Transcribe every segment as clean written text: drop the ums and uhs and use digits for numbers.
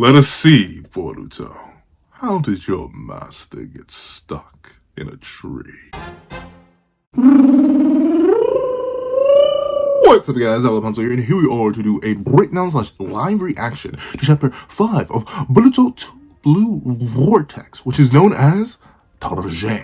Let us see, Boruto. How did your master get stuck in a tree? What's up, guys? Pencil here, and here we are to do a breakdown / live reaction to chapter 5 of Boruto 2 Blue Vortex, which is known as Target,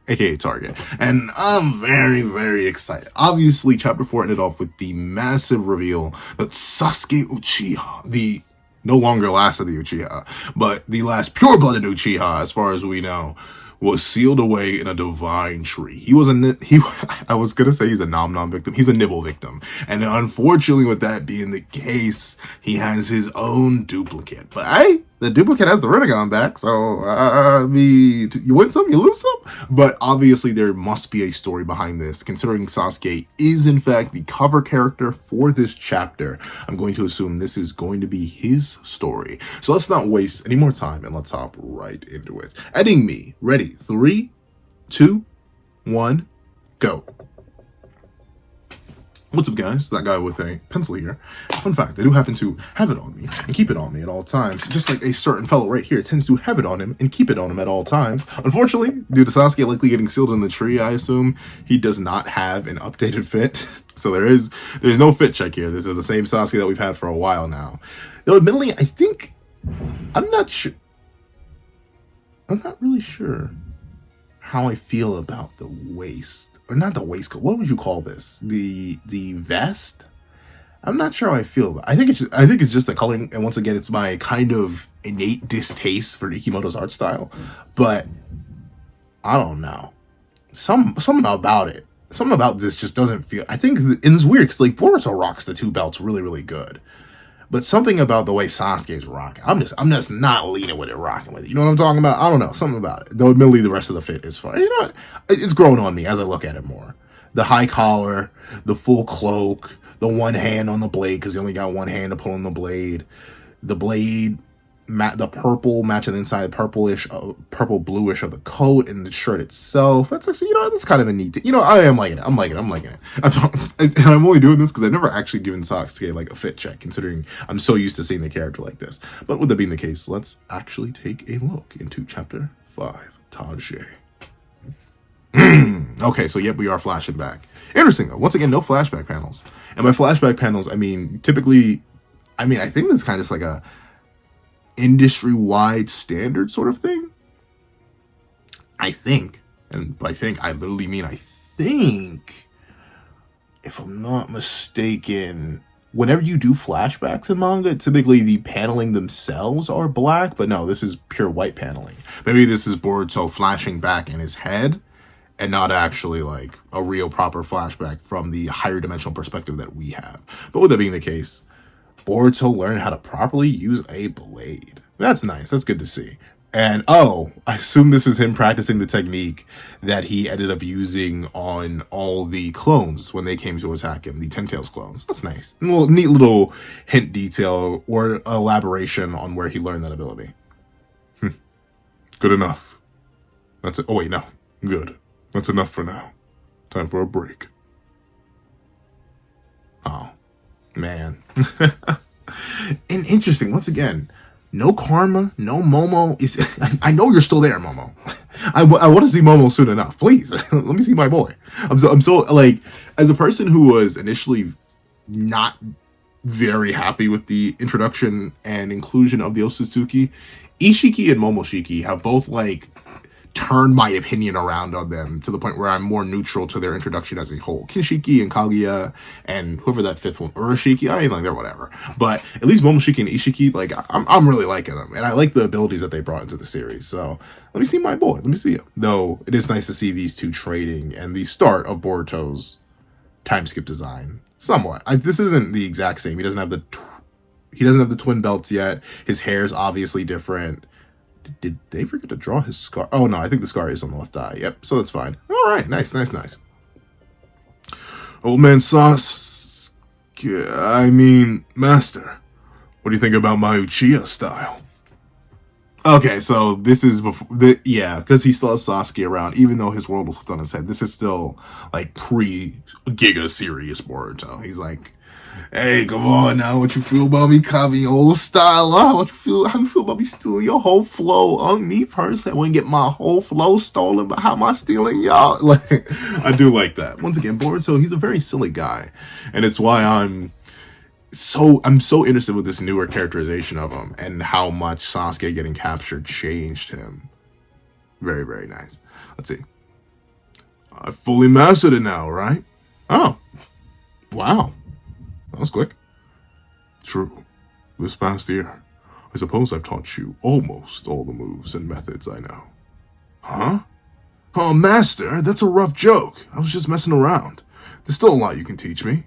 aka Target. And I'm very, very excited. Obviously, chapter 4 ended off with the massive reveal that Sasuke Uchiha, the no longer last of the Uchiha, but the last pure-blooded Uchiha, as far as we know, was sealed away in a divine tree. I was gonna say he's a nom-nom victim. He's a nibble victim. And unfortunately, with that being the case, he has his own duplicate. But hey, the duplicate has the Rinnegan back, so you win some, you lose some. But obviously, there must be a story behind this, considering Sasuke is in fact the cover character for this chapter. I'm going to assume this is going to be his story. So let's not waste any more time and let's hop right into it. Editing me, ready? 3, 2, 1, go. What's up, guys? That guy with a pencil here. Fun fact, I do happen to have it on me and keep it on me at all times, just like a certain fellow right here tends to have it on him and keep it on him at all times. Unfortunately, due to Sasuke likely getting sealed in the tree, I assume he does not have an updated fit. So there's no fit check here. This is the same Sasuke that we've had for a while now. Though admittedly, I'm not really sure how I feel about the waist, or not the waistcoat. What would you call this? The vest? I'm not sure how I feel about it. I think it's just the coloring, and once again, it's my kind of innate distaste for Ikimoto's art style. But I don't know. Something about it. Something about this just doesn't feel. And it's weird because like Boruto rocks the two belts really, really good. But something about the way Sasuke's rocking, I'm just not leaning with it, rocking with it. You know what I'm talking about? I don't know, something about it. Though admittedly, the rest of the fit is fine. You know what? It's growing on me as I look at it more. The high collar, the full cloak, the one hand on the blade because he only got one hand to pull on the blade. The blade, the purple matching the inside, purple bluish of the coat and the shirt itself. That's actually, that's kind of a neat. I am liking it. I'm liking it. And I'm only doing this because I've never actually given Sasuke like a fit check, considering I'm so used to seeing the character like this. But with that being the case, let's actually take a look into chapter 5, Target. Okay, so yep, we are flashing back. Interesting though. Once again, no flashback panels. And by flashback panels, I mean typically, I think this is kind of just like a industry-wide standard sort of thing. I think, and by think I literally mean I think, if I'm not mistaken, whenever you do flashbacks in manga, typically the paneling themselves are black, but no, this is pure white paneling. Maybe this is Boruto flashing back in his head and not actually like a real proper flashback from the higher dimensional perspective that we have. But with that being the case, Boruto learned how to properly use a blade. That's nice. That's good to see. And I assume this is him practicing the technique that he ended up using on all the clones when they came to attack him, the Ten Tails clones. That's nice. A neat little hint detail or elaboration on where he learned that ability. Good enough. That's it. Oh wait, no. Good. That's enough for now. Time for a break. Oh. Man. And interesting, once again, no Karma, no Momo. I know you're still there, Momo. I want to see Momo soon enough. Please, let me see my boy. I'm so like, as a person who was initially not very happy with the introduction and inclusion of the Otsutsuki, Ishiki and Momoshiki have both like turned my opinion around on them to the point where I'm more neutral to their introduction as a whole. Kinshiki and Kaguya and whoever that fifth one, Urashiki, I ain't like, they're whatever. But at least Momoshiki and Ishiki, like, I'm really liking them. And I like the abilities that they brought into the series. So let me see my boy. Let me see him. Though it is nice to see these two trading and the start of Boruto's time skip design. Somewhat. This isn't the exact same. He doesn't have the twin belts yet. His hair's obviously different. Did they forget to draw his scar? Oh, no, I think the scar is on the left eye. Yep, so that's fine. All right, nice. Old man Sasuke, Master, what do you think about my Uchiha style? Okay, so this is before, because he still has Sasuke around, even though his world was flipped on his head. This is still, like, pre-Giga serious Boruto. He's like, Hey, come on now. What you feel about me copying old style? Huh? How you feel about me stealing your whole flow? On me personally, I wouldn't get my whole flow stolen, but how am I stealing y'all? Like, I do like that. Once again, Boruto, he's a very silly guy, and it's why I'm so interested with this newer characterization of him and how much Sasuke getting captured changed him. Very, very nice. Let's see. I fully mastered it now, right? Oh, wow. That was quick. True. This past year, I suppose I've taught you almost all the moves and methods I know. Huh? Oh, master, that's a rough joke. I was just messing around. There's still a lot you can teach me.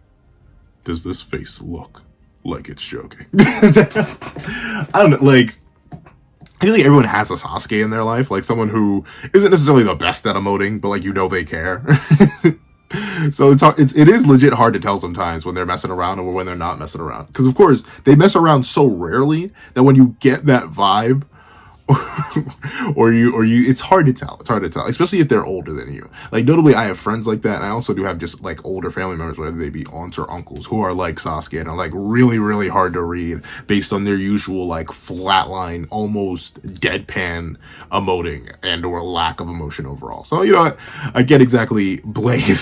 Does this face look like it's joking? I don't know, like, I feel like everyone has a Sasuke in their life, like someone who isn't necessarily the best at emoting, but like, you know, they care. So it is legit hard to tell sometimes when they're messing around or when they're not messing around. Because of course they mess around so rarely that when you get that vibe, or you, it's hard to tell. It's hard to tell, especially if they're older than you. Like notably, I have friends like that, and I also do have just like older family members, whether they be aunts or uncles, who are like Sasuke and are like really, really hard to read based on their usual like flatline, almost deadpan emoting and or lack of emotion overall. So you know what, I get exactly blame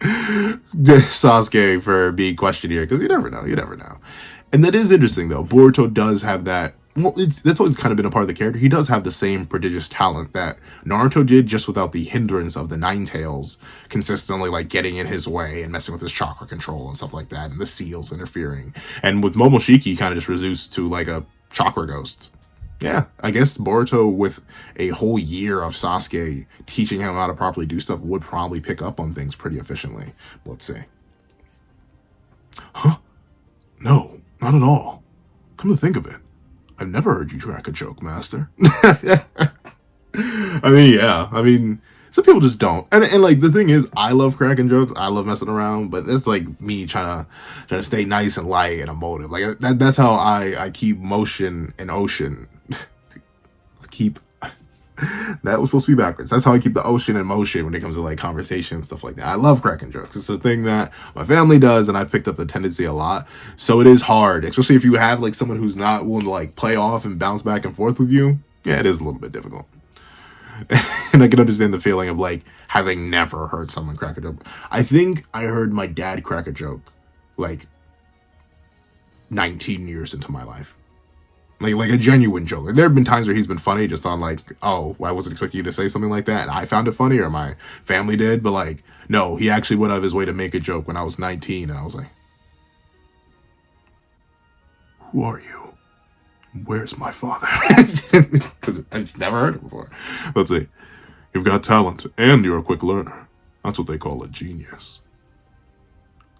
Sasuke for being questioned here, because you never know, and that is interesting though. Boruto does have that. Well, that's always kind of been a part of the character. He does have the same prodigious talent that Naruto did, just without the hindrance of the Nine Tails consistently like getting in his way and messing with his chakra control and stuff like that, and the seals interfering. And with Momoshiki, kind of just reduced to like a chakra ghost. Yeah, I guess Boruto, with a whole year of Sasuke teaching him how to properly do stuff, would probably pick up on things pretty efficiently. Let's see. Huh? No, not at all. Come to think of it, I've never heard you crack a joke, master. I mean, yeah. I mean, some people just don't. And like the thing is, I love cracking jokes. I love messing around, but it's like me trying to stay nice and light and emotive. Like that's how I keep motion and ocean. Keep that was supposed to be backwards. That's how I keep the ocean in motion when it comes to like conversation and stuff like that. I love cracking jokes. It's a thing that my family does, and I've picked up the tendency a lot. So it is hard, especially if you have like someone who's not willing to like play off and bounce back and forth with you. Yeah, it is a little bit difficult. And I can understand the feeling of like having never heard someone crack a joke. I think I heard my dad crack a joke like 19 years into my life. Like a genuine joke. Like, there have been times where he's been funny just on like, oh, I wasn't expecting you to say something like that, and I found it funny, or my family did, but like, no, he actually went out of his way to make a joke when I was 19, and I was like, who are you? Where's my father? Because I just never heard it before. Let's see. You've got talent, and you're a quick learner. That's what they call a genius.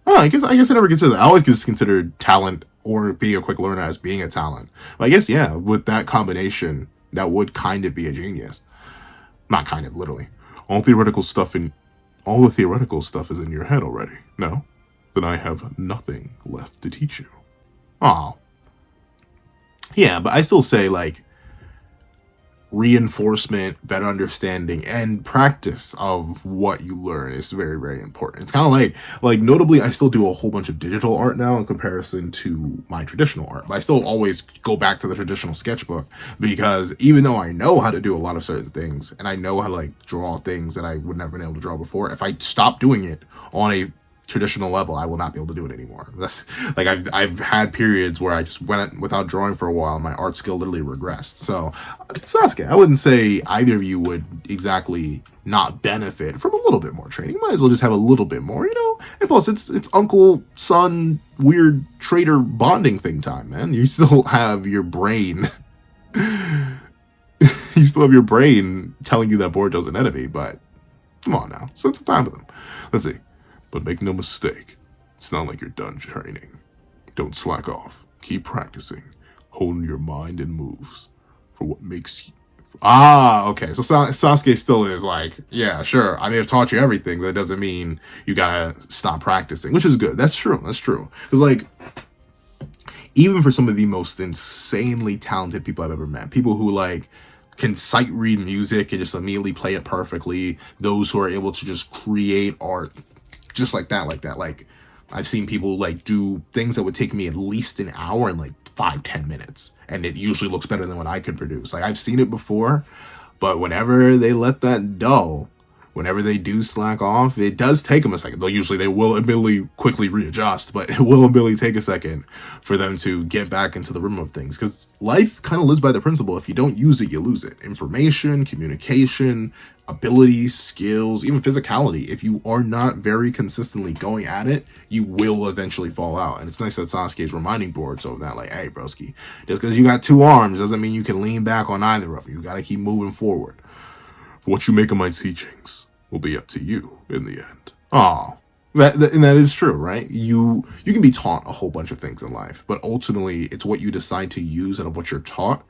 Oh, I guess I never considered that. I always just considered talent or being a quick learner as being a talent. But I guess, yeah, with that combination, that would kind of be a genius. Not kind of, literally. All the theoretical stuff is in your head already. No? Then I have nothing left to teach you. Oh. Yeah, but I still say, like, reinforcement, better understanding, and practice of what you learn is very, very important. It's kind of like notably, I still do a whole bunch of digital art now in comparison to my traditional art, but I still always go back to the traditional sketchbook, because even though I know how to do a lot of certain things, and I know how to like draw things that I would never been able to draw before, if I stop doing it on a traditional level, I will not be able to do it anymore. That's like I've had periods where I just went without drawing for a while and my art skill literally regressed. So Sasuke, I wouldn't say either of you would exactly not benefit from a little bit more training. You might as well just have a little bit more, you know. And plus, it's uncle son weird traitor bonding thing time, man. You still have your brain. You still have your brain telling you that Boruto's an enemy, but come on now, spend some time with him. Let's see. But make no mistake, it's not like you're done training. Don't slack off. Keep practicing. Hone your mind and moves for what makes you... okay. So Sasuke still is like, yeah, sure, I may have taught you everything, but that doesn't mean you gotta stop practicing, which is good. That's true. Because, like, even for some of the most insanely talented people I've ever met, people who, like, can sight read music and just immediately play it perfectly, those who are able to just create art just like that, like I've seen people like do things that would take me at least an hour in like 5-10 minutes, and it usually looks better than what I could produce. Like, I've seen it before, but whenever they let that dull, whenever they do slack off, it does take them a second. They will admittedly quickly readjust, but it will admittedly take a second for them to get back into the rhythm of things. Because life kind of lives by the principle, if you don't use it, you lose it. Information, communication, abilities, skills, even physicality. If you are not very consistently going at it, you will eventually fall out. And it's nice that Sasuke is reminding Boruto of that. Like, hey, broski, just because you got 2 arms doesn't mean you can lean back on either of them. You got to keep moving forward. What you make of my teachings will be up to you in the end. Oh, and that is true, right? You can be taught a whole bunch of things in life, but ultimately it's what you decide to use out of what you're taught,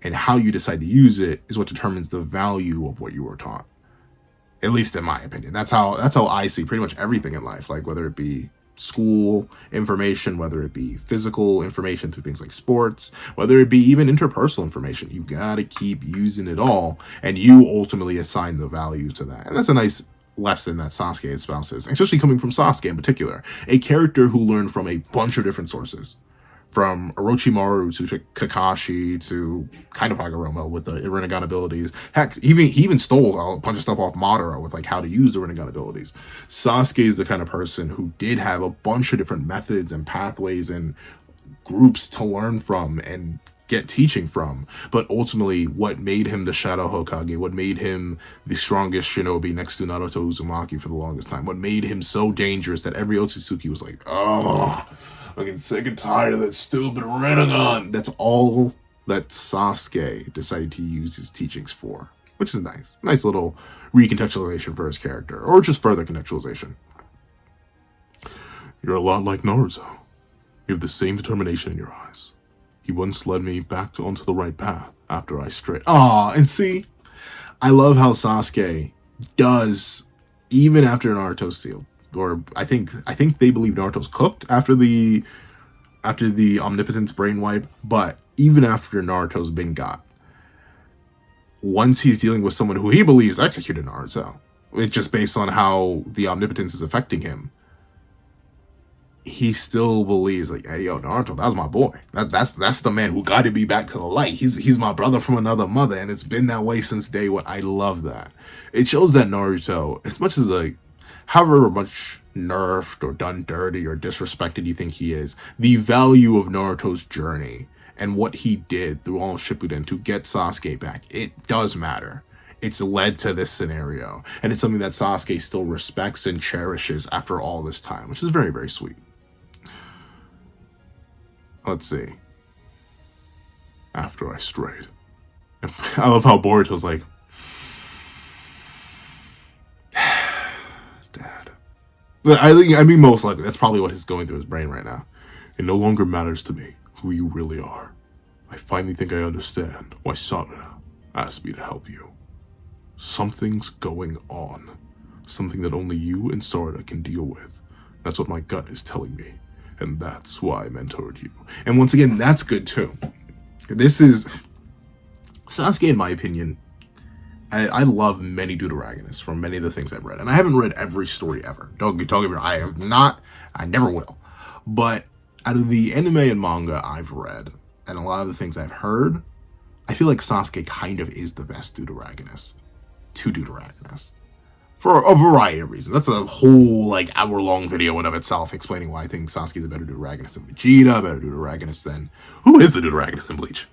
and how you decide to use it is what determines the value of what you were taught. At least in my opinion. That's how I see pretty much everything in life, like whether it be school information, whether it be physical information through things like sports, whether it be even interpersonal information. You gotta keep using it all, and you ultimately assign the value to that. And that's a nice lesson that Sasuke espouses, especially coming from Sasuke in particular, a character who learned from a bunch of different sources. From Orochimaru to Kakashi to kind of Hagoromo with the Rinnegan abilities. Heck, he even stole a bunch of stuff off Madara with like how to use the Rinnegan abilities. Sasuke is the kind of person who did have a bunch of different methods and pathways and groups to learn from and get teaching from. But ultimately, what made him the Shadow Hokage, what made him the strongest shinobi next to Naruto Uzumaki for the longest time, what made him so dangerous that every Otsutsuki was like, oh, I'm getting sick and tired of that stupid Rinnegan. That's all that Sasuke decided to use his teachings for, which is nice. Nice little recontextualization for his character, or just further contextualization. You're a lot like Naruto. You have the same determination in your eyes. He once led me back onto the right path after I strayed. Aw, and see, I love how Sasuke does, even after Naruto's sealed. Or I think they believe Naruto's cooked after the omnipotence brain wipe, but even after Naruto's been got, once he's dealing with someone who he believes executed Naruto, it's just based on how the omnipotence is affecting him, he still believes like, hey, yo, Naruto, that was my boy. That's the man who guided me back to the light. He's my brother from another mother, and it's been that way since day one. I love that. It shows that Naruto, as much as like, however much nerfed or done dirty or disrespected you think he is, the value of Naruto's journey and what he did through all of Shippuden to get Sasuke back, it does matter. It's led to this scenario, and it's something that Sasuke still respects and cherishes after all this time, which is very, very sweet. Let's see. After I strayed. I love how Boruto's like, Dad. I mean, most likely, that's probably what is going through his brain right now. It no longer matters to me who you really are. I finally think I understand why Sarada asked me to help you. Something's going on. Something that only you and Sarada can deal with. That's what my gut is telling me. And that's why I mentored you. And once again, that's good too. This is... Sasuke, in my opinion, I love many Deuteragonists from many of the things I've read. And I haven't read every story ever. Don't get me wrong. I never will. But out of the anime and manga I've read, and a lot of the things I've heard, I feel like Sasuke kind of is the best Deuteragonist. To Deuteragonist. For a variety of reasons. That's a whole, like, hour-long video in of itself explaining why I think Sasuke is a better Deuteragonist than Vegeta, a better Deuteragonist than... Who is the Deuteragonist in Bleach?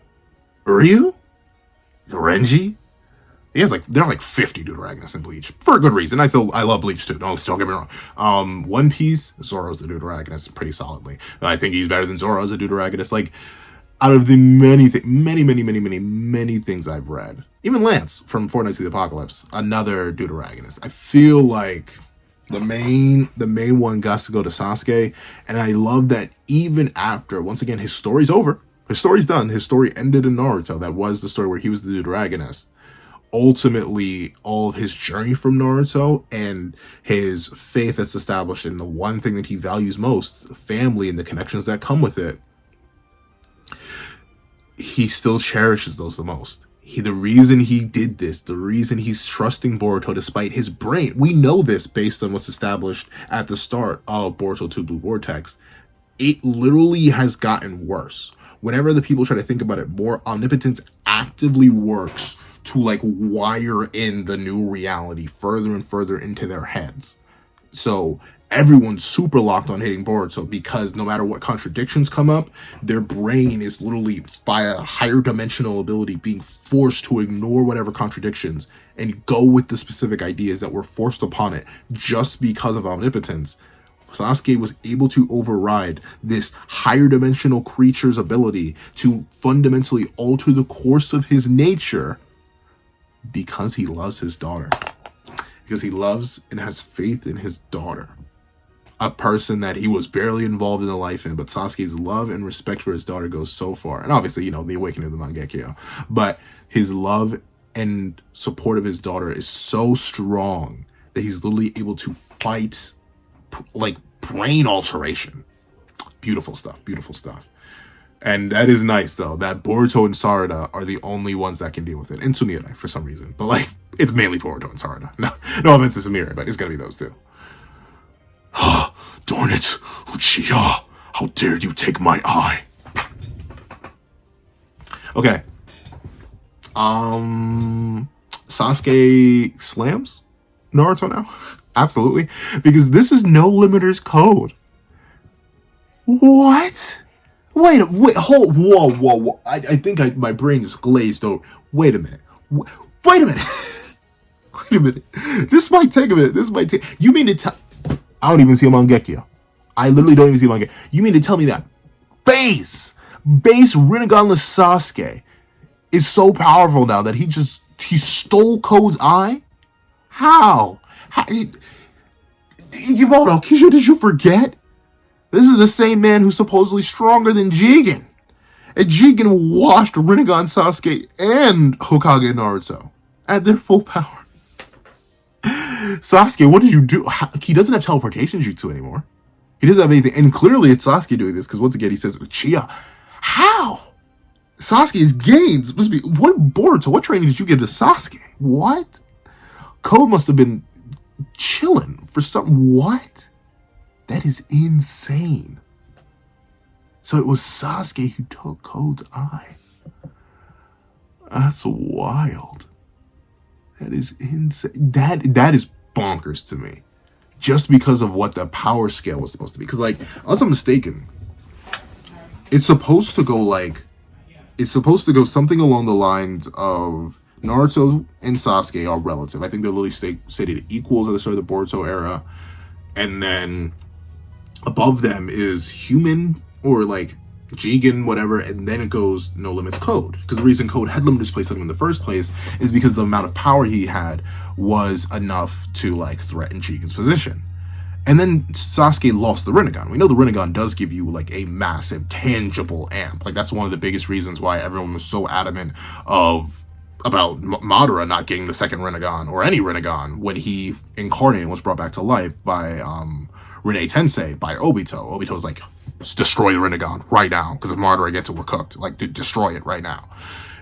Ryu? Renji? There are like 50 Deuteragonists in Bleach. For a good reason. I love Bleach too. Don't get me wrong. One Piece, Zoro's the Deuteragonist pretty solidly. I think he's better than Zoro as a Deuteragonist. Like, out of the many things I've read, even Lance from Fortnite to the Apocalypse, another Deuteragonist. I feel like the main one got to go to Sasuke, and I love that even after, once again, his story's over. His story's done. His story ended in Naruto. That was the story where he was the Deuteragonist. Ultimately, all of his journey from Naruto and his faith that's established in the one thing that he values most, family and the connections that come with it, he still cherishes those the most. The reason he did this, the reason he's trusting Boruto despite his brain, we know this based on what's established at the start of Boruto 2 Blue Vortex. It literally has gotten worse. Whenever the people try to think about it more, omnipotence actively works to like wire in the new reality further and further into their heads. So everyone's super locked on hating Boruto because no matter what contradictions come up, their brain is literally, by a higher dimensional ability, being forced to ignore whatever contradictions and go with the specific ideas that were forced upon it just because of omnipotence. Sasuke was able to override this higher dimensional creature's ability to fundamentally alter the course of his nature because he loves his daughter. Because he loves and has faith in his daughter. A person that he was barely involved in the life in, but Sasuke's love and respect for his daughter goes so far. And obviously, you know, the awakening of the Mangekyo. But his love and support of his daughter is so strong that he's literally able to fight like brain alteration. Beautiful stuff, beautiful stuff. And that is nice, though, that Boruto and Sarada are the only ones that can deal with it. And Sumire, for some reason. But, like, it's mainly Boruto and Sarada. No offense to Sumire, but it's gonna be those two. Darn it, Uchiha! How dare you take my eye? Okay. Sasuke slams Naruto now? Absolutely. Because this is no limiter's code. What? Wait, whoa. I think my brain just glazed over. Wait a minute. Wait a minute. Wait a minute. This might take a minute. You mean to tell... I don't even see a Mangekyo. I literally don't even see a Mangekyo. You mean to tell me that base Rinneganless Sasuke is so powerful now that he stole Code's eye? How? Yamato, Kisho, did you forget? This is the same man who's supposedly stronger than Jigen. And Jigen washed Rinnegan Sasuke and Hokage Naruto at their full power. Sasuke, what did you do? He doesn't have teleportation jutsu anymore. He doesn't have anything. And clearly it's Sasuke doing this, because once again he says, Uchiha. How? Sasuke's gains must be... What training did you give to Sasuke? What? Code must have been chilling for some... What? That is insane. So it was Sasuke who took Code's eye. That's wild. That is insane. That is bonkers to me. Just because of what the power scale was supposed to be. Because, like, unless I'm mistaken, it's supposed to go something along the lines of Naruto and Sasuke are relative. I think they're literally stated equals at the start of the Boruto era. And then above them is human or like Jigen, whatever, and then it goes No Limits Code. Because the reason Code had limited place on him in the first place is because the amount of power he had was enough to like threaten Jigen's position. And then Sasuke lost the Rinnegan. We know the Rinnegan does give you like a massive, tangible amp. Like that's one of the biggest reasons why everyone was so adamant about Madara not getting the second Rinnegan or any Rinnegan when he incarnated and was brought back to life by Rinne Tensei, by Obito. Obito was like, destroy the Rinnegan right now, because if Madara gets it, we're cooked. Like, destroy it right now.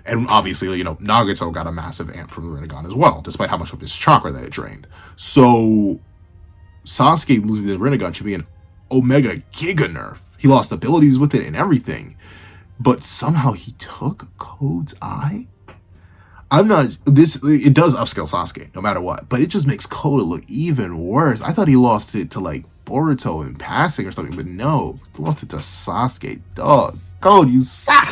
And obviously, you know, Nagato got a massive amp from the Rinnegan as well, despite how much of his chakra that it drained. So Sasuke losing the Rinnegan should be an Omega Giga nerf. He lost abilities with it and everything. But somehow he took Code's eye? It does upscale Sasuke, no matter what. But it just makes Code look even worse. I thought he lost it to, like, Boruto in passing or something, but no. He lost it to Sasuke. Dog. Code, you suck!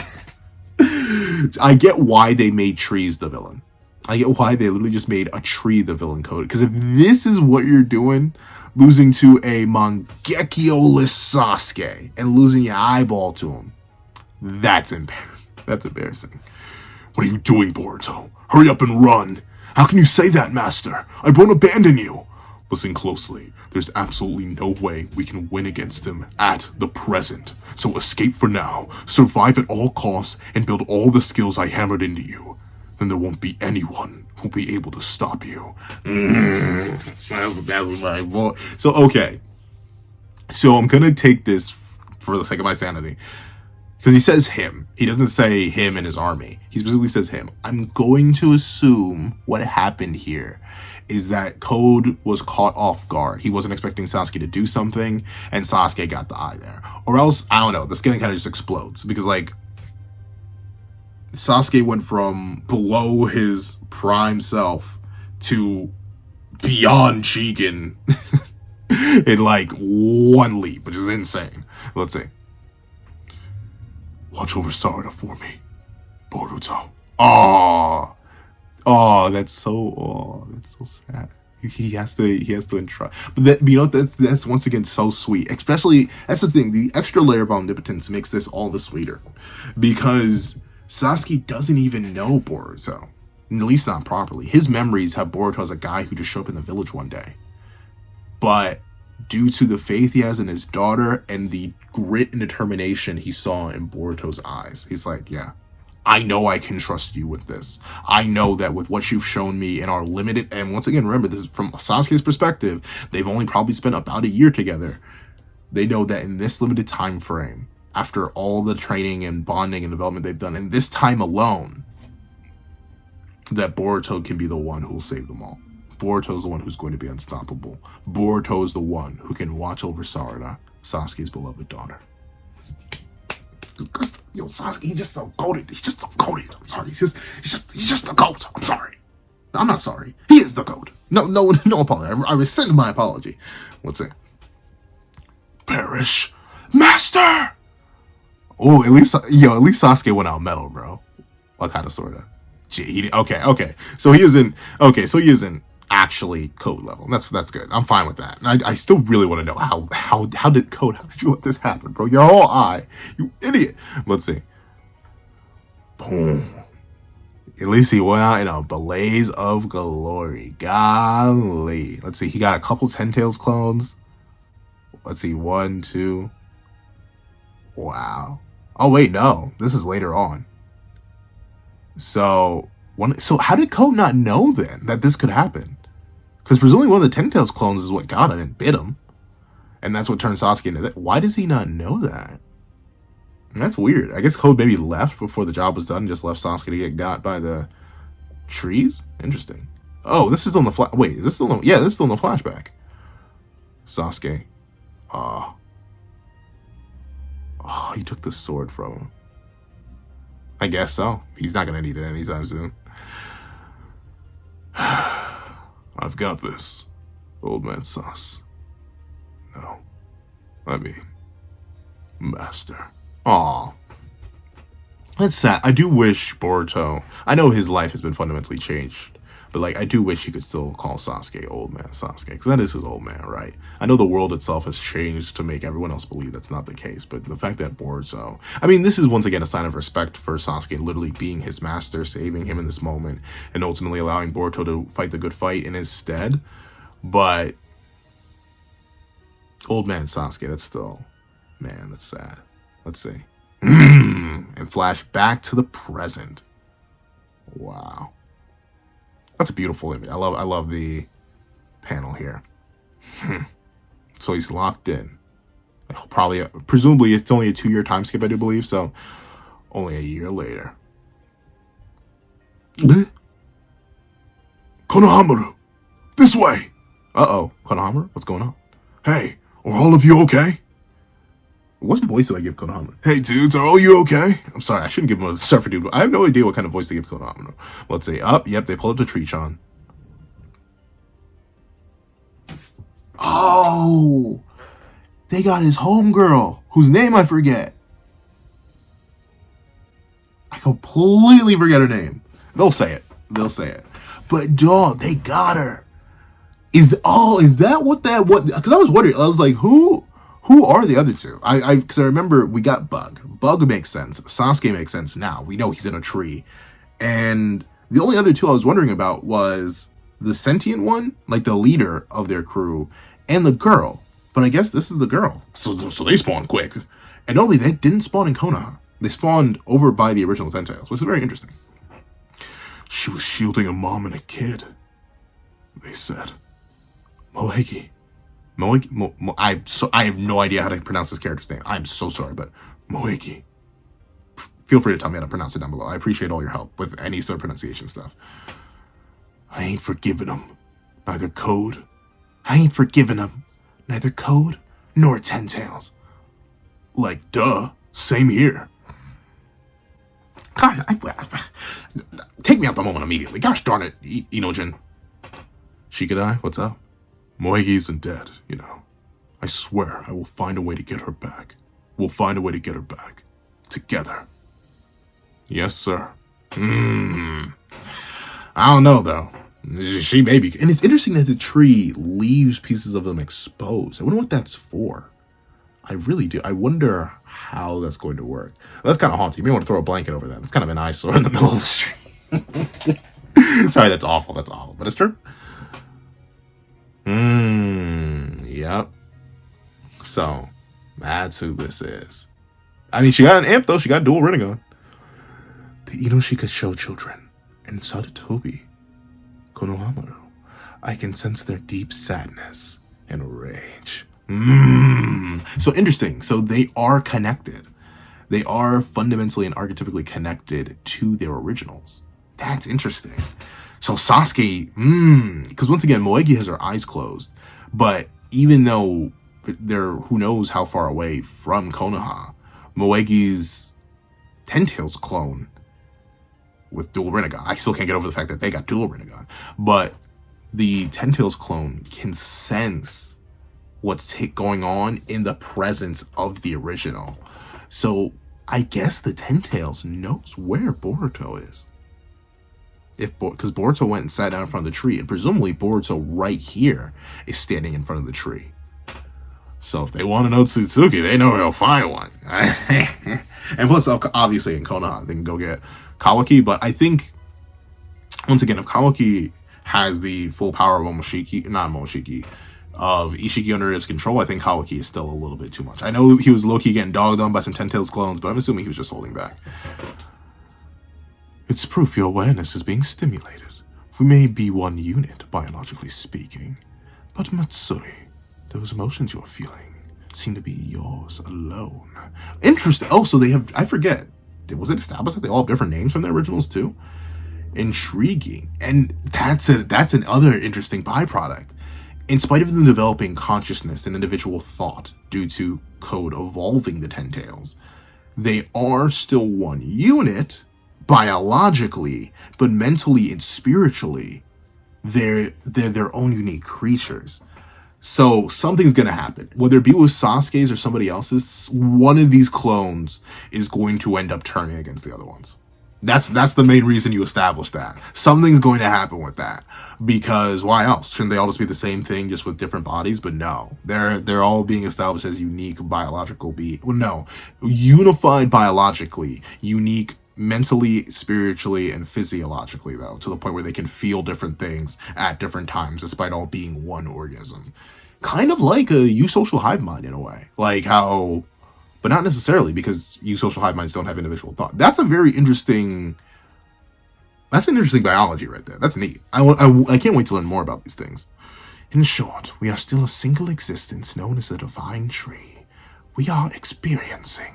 I get why they made trees the villain. I get why they literally just made a tree the villain, Code. Because if this is what you're doing, losing to a Mangekyo-less Sasuke and losing your eyeball to him, that's embarrassing. That's embarrassing. What are you doing, Boruto? Hurry up and run. How can you say that, Master? I won't abandon you. Listen closely. There's absolutely no way we can win against him at the present. So escape for now, survive at all costs, and build all the skills I hammered into you. Then there won't be anyone who'll be able to stop you. That's my voice. So, okay. So I'm gonna take this for the sake of my sanity. because he says him. He doesn't say him and his army. He specifically says him. I'm going to assume what happened here is that Code was caught off guard. He wasn't expecting Sasuke to do something, and Sasuke got the eye there. Or else, I don't know, the scaling kind of just explodes. Because, like, Sasuke went from below his prime self to beyond Jigen in, like, one leap, which is insane. Let's see. Watch over Sarada for me, Boruto. That's so sad. He has to entrust. But that, you know, that's once again so sweet. Especially, that's the thing, the extra layer of omnipotence makes this all the sweeter. Because Sasuke doesn't even know Boruto. At least not properly. His memories have Boruto as a guy who just showed up in the village one day. But due to the faith he has in his daughter and the grit and determination he saw in Boruto's eyes, he's like, yeah, I know I can trust you with this. I know that with what you've shown me in our limited, and once again, remember, this is from Sasuke's perspective, they've only probably spent about a year together. They know that in this limited time frame, after all the training and bonding and development they've done, in this time alone, that Boruto can be the one who will save them all. Boruto's the one who's going to be unstoppable. Boruto is the one who can watch over Sarada, Sasuke's beloved daughter. Yo, Sasuke, he's just so goated. He's just so goated. I'm sorry. He's just the goat. I'm sorry. I'm not sorry. He is the goat. No apology. I rescind my apology. Let's see. Perish, master. Oh, at least Sasuke went out metal, bro. Well, kind of, sorta. Gee, okay. So he isn't actually Code level. That's good. I'm fine with that. And I still really want to know how did Code, how did you let this happen, bro? Your whole eye, you idiot. Let's see. Boom. At least he went out in a blaze of glory. Golly. Let's see. He got a couple Ten Tails clones. Let's see. 1, 2. Wow. Oh wait, no. This is later on. So how did Code not know then that this could happen? Because presumably one of the Ten Tails clones is what got him and bit him. And that's what turned Sasuke into that. Why does he not know that? And that's weird. I guess Code maybe left before the job was done and just left Sasuke to get got by the trees? Interesting. Oh, this is on the wait, is this still on? Yeah, this is still on the flashback. Sasuke. Oh, he took the sword from him. I guess so. He's not going to need it anytime soon. I've got this, old man Sas. No. I mean, master. Aw. That's sad. I do wish Boruto, I know his life has been fundamentally changed, but like, I do wish he could still call Sasuke old man Sasuke, because that is his old man, right? I know the world itself has changed to make everyone else believe that's not the case, but the fact that Boruto, I mean, this is once again a sign of respect for Sasuke literally being his master, saving him in this moment, and ultimately allowing Boruto to fight the good fight in his stead. But old man Sasuke, that's still, man, that's sad. Let's see. And flash back to the present. Wow. That's a beautiful image. I love the panel here. So he's locked in. Presumably it's only a 2-year time skip, I do believe, so only a year later. Konohamaru, this way. Uh-oh, Konohamaru, what's going on? Hey, are all of you okay? What voice do I give Konohamaru? Hey dudes, are all you okay? I'm sorry, I shouldn't give him a surfer dude, but I have no idea what kind of voice to give Konohamaru. Let's see. Yep, they pull up the Tree-chan. Oh, they got his homegirl, whose name I forget. I completely forget her name. They'll say it. But dog, they got her. Is that what? Because I was wondering. I was like, who are the other two? Because I remember we got Bug. Bug makes sense. Sasuke makes sense now. We know he's in a tree. And the only other two I was wondering about was the sentient one, like the leader of their crew, and the girl. But I guess this is the girl. So they spawned quick. And only they didn't spawn in Konoha. They spawned over by the original Ten Tails, which is very interesting. She was shielding a mom and a kid, they said. Moegi. I have no idea how to pronounce this character's name. I'm so sorry, but Moegi. Feel free to tell me how to pronounce it down below. I appreciate all your help with any sort of pronunciation stuff. I ain't forgiven him. Neither code. I ain't forgiven him. Neither code nor 10 tails. Like, duh. Same here. God, take me out the moment immediately. Gosh darn it, Inojin. Shikadai, what's up? Moegi isn't dead, you know. I swear I will find a way to get her back. We'll find a way to get her back. Together. Yes, sir. I don't know, though. She may be. And it's interesting that the tree leaves pieces of them exposed. I wonder what that's for. I really do. I wonder how that's going to work. That's kind of haunting. You may want to throw a blanket over that. It's kind of an eyesore in the middle of the street. Sorry, that's awful. That's awful. But it's true. Yep. So, that's who this is. I mean, she got an amp, though. She got dual Rinnegan. The Inoshika show children and Sarutobi, Konohamaru. I can sense their deep sadness and rage. So interesting. So they are connected. They are fundamentally and archetypically connected to their originals. That's interesting. So Sasuke, because once again, Moegi has her eyes closed, but even though they're who knows how far away from Konoha, Moegi's 10 Tails clone with dual Rinnegan. I still can't get over the fact that they got dual Rinnegan, but the 10 Tails clone can sense what's going on in the presence of the original. So I guess the 10 Tails knows where Boruto is. Because Boruto went and sat down in front of the tree, and presumably Boruto right here is standing in front of the tree. So if they want to know Tsutsuki, they know where they'll find one. And plus, obviously in Konoha, they can go get Kawaki. But I think, once again, if Kawaki has the full power of of Ishiki under his control, I think Kawaki is still a little bit too much. I know he was low-key getting dogged on by some 10 Tails clones, but I'm assuming he was just holding back. It's proof your awareness is being stimulated. We may be one unit, biologically speaking, but Matsuri, those emotions you're feeling seem to be yours alone. Interesting. Oh, so they have, I forget, was it established that they all have different names from their originals too? Intriguing. And that's another interesting byproduct. In spite of them developing consciousness and individual thought due to Code evolving the 10 Tails, they are still one unit biologically, but mentally and spiritually, they're their own unique creatures. So something's going to happen. Whether it be with Sasuke's or somebody else's, one of these clones is going to end up turning against the other ones. That's the main reason you establish that. Something's going to happen with that. Because why else? Shouldn't they all just be the same thing, just with different bodies? But no, they're all being established as unique biological beings. Well, no, unified biologically, unique mentally, spiritually, and physiologically, though, to the point where they can feel different things at different times, despite all being one organism. Kind of like a eusocial hive mind in a way, like how, but not necessarily, because eusocial hive minds don't have individual thought. That's a very interesting. That's an interesting biology right there. That's neat. I can't wait to learn more about these things. In short, we are still a single existence known as a divine tree. We are experiencing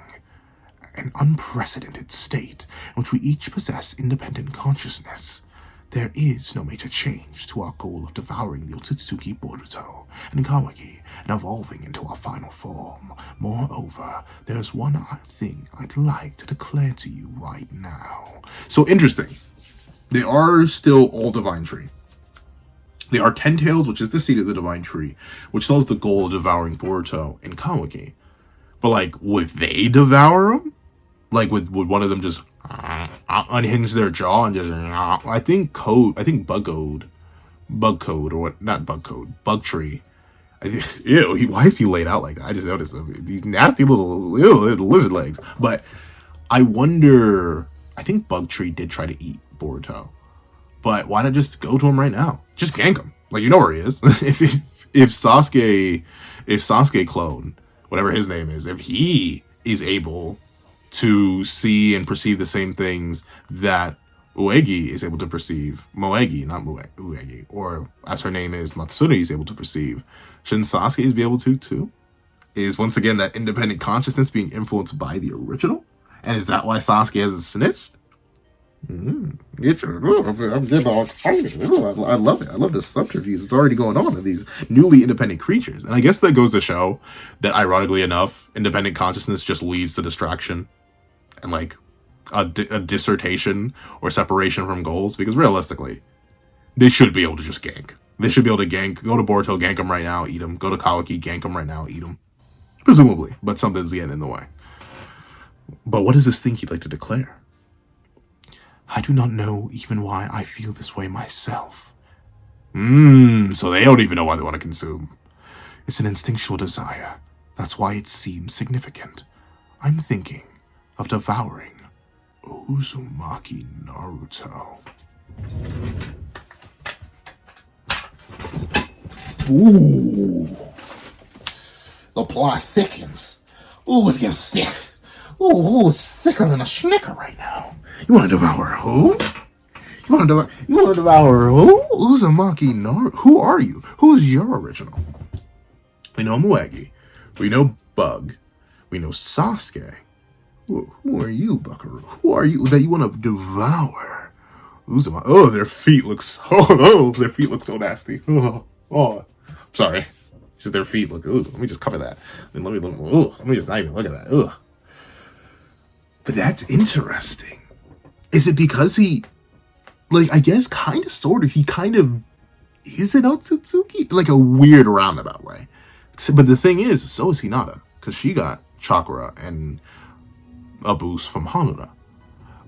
an unprecedented state in which we each possess independent consciousness. There is no major change to our goal of devouring the Otsutsuki Boruto and Kawaki and evolving into our final form. Moreover, there's one thing I'd like to declare to you right now. So interesting. They are still all Divine Tree. They are 10 Tails, which is the seed of the Divine Tree, which still has the goal of devouring Boruto and Kawaki. But, like, would they devour them? Like, would one of them just unhinge their jaw and just... I think Bug Tree. Ew, why is he laid out like that? I just noticed these nasty little lizard legs. But I wonder... I think Bug Tree did try to eat Boruto. But why not just go to him right now? Just gank him. Like, you know where he is. if Sasuke clone, whatever his name is, if he is able to see and perceive the same things that Uegi is able to perceive, Moegi, not Uegi, or as her name is, Matsuri is able to perceive, shouldn't Sasuke be able to too? Is once again that independent consciousness being influenced by the original? And is that why Sasuke hasn't snitched? I'm getting all excited. I love it. I love the subterfuge. It's already going on to these newly independent creatures. And I guess that goes to show that, ironically enough, independent consciousness just leads to distraction and like a dissertation or separation from goals. Because realistically, they should be able to just gank. They should be able to gank. Go to Boruto, gank him right now, eat him. Go to Kawaki, gank him right now, eat him. Presumably, but something's getting in the way. But what is this thing he'd like to declare? I do not know even why I feel this way myself. So they don't even know why they want to consume. It's an instinctual desire. That's why it seems significant. I'm thinking of devouring Uzumaki Naruto. Ooh. The plot thickens. Ooh, it's getting thick. Ooh, it's thicker than a snicker right now. You want to devour who? You want to devour who? Uzumaki Naruto. Who are you? Who's your original? We know Moegi. We know Bug. We know Sasuke. Who are you, Buckaroo? Who are you that you want to devour? Uzumaki. Oh, their feet look their feet look so nasty. Sorry. Just their feet look. Ooh, let me just cover that. And let me just not even look at that. Ugh. But that's interesting. Is it because he, like, I guess kind of, sort of, he kind of is an Otsutsuki? Like a weird roundabout way. But the thing is, so is Hinata. Because she got chakra and a boost from Hanura.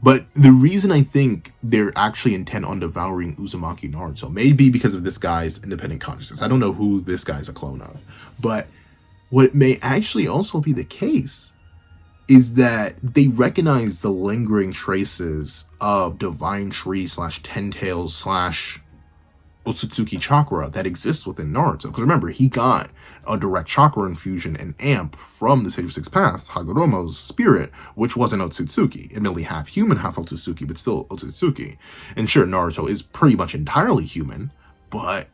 But the reason I think they're actually intent on devouring Uzumaki Naruto may be because of this guy's independent consciousness. I don't know who this guy's a clone of. But what may actually also be the case is that they recognize the lingering traces of Divine Tree / Ten Tails / Otsutsuki chakra that exists within Naruto. Because remember, he got a direct chakra infusion and amp from the Sage of Six Paths, Hagoromo's spirit, which wasn't Otsutsuki. Admittedly half human, half Otsutsuki, but still Otsutsuki. And sure, Naruto is pretty much entirely human, but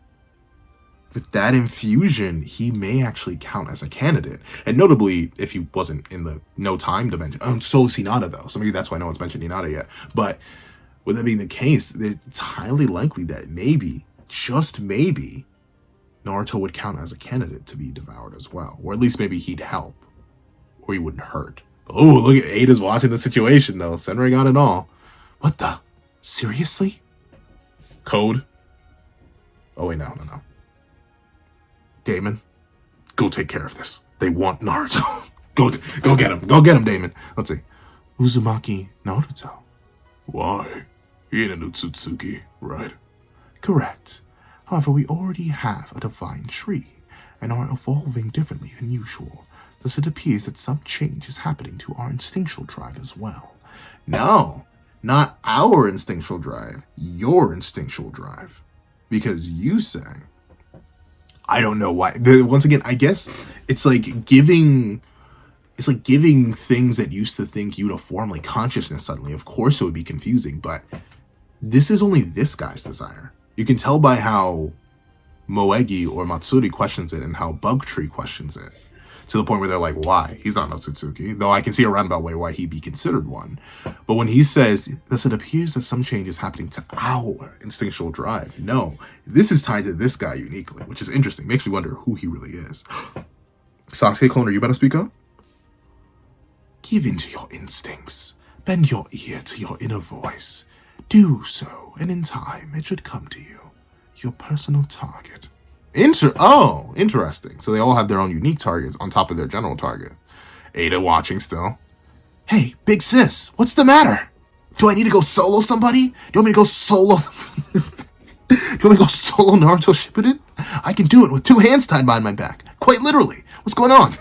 with that infusion, he may actually count as a candidate. And notably, if he wasn't in the no time dimension. Oh, so is Hinata, though. So maybe that's why no one's mentioned Hinata yet. But with that being the case, it's highly likely that maybe, just maybe, Naruto would count as a candidate to be devoured as well. Or at least maybe he'd help. Or he wouldn't hurt. Oh, look at Ada's watching the situation, though. Senran and all. What the? Seriously? Code? Oh, wait, no. Damon, go take care of this. They want Naruto. Go get him. Go get him, Damon. Let's see. Uzumaki Naruto. Why? He ain't an Otsutsuki, right? Correct. However, we already have a divine tree and are evolving differently than usual. Thus it appears that some change is happening to our instinctual drive as well. No, not our instinctual drive. Your instinctual drive. Because you say, I don't know why. Once again, I guess it's like giving things that used to think uniformly consciousness suddenly. Of course it would be confusing, but this is only this guy's desire. You can tell by how Moegi or Matsuri questions it and how Bugtree questions it. To the point where they're like, why? He's not an Otsutsuki. Though I can see a roundabout way why he'd be considered one. But when he says, thus it appears that some change is happening to our instinctual drive. No, this is tied to this guy uniquely, which is interesting. Makes me wonder who he really is. Sasuke cloner, you better speak up. Give in to your instincts. Bend your ear to your inner voice. Do so, and in time it should come to you. Your personal target. Interesting. So they all have their own unique targets on top of their general target. Ada watching still. Hey, big sis, what's the matter? Do I need to go solo somebody? Do you want me to go solo? Do you want me to go solo Naruto Shippuden? I can do it with 2 hands tied behind my back. Quite literally. What's going on?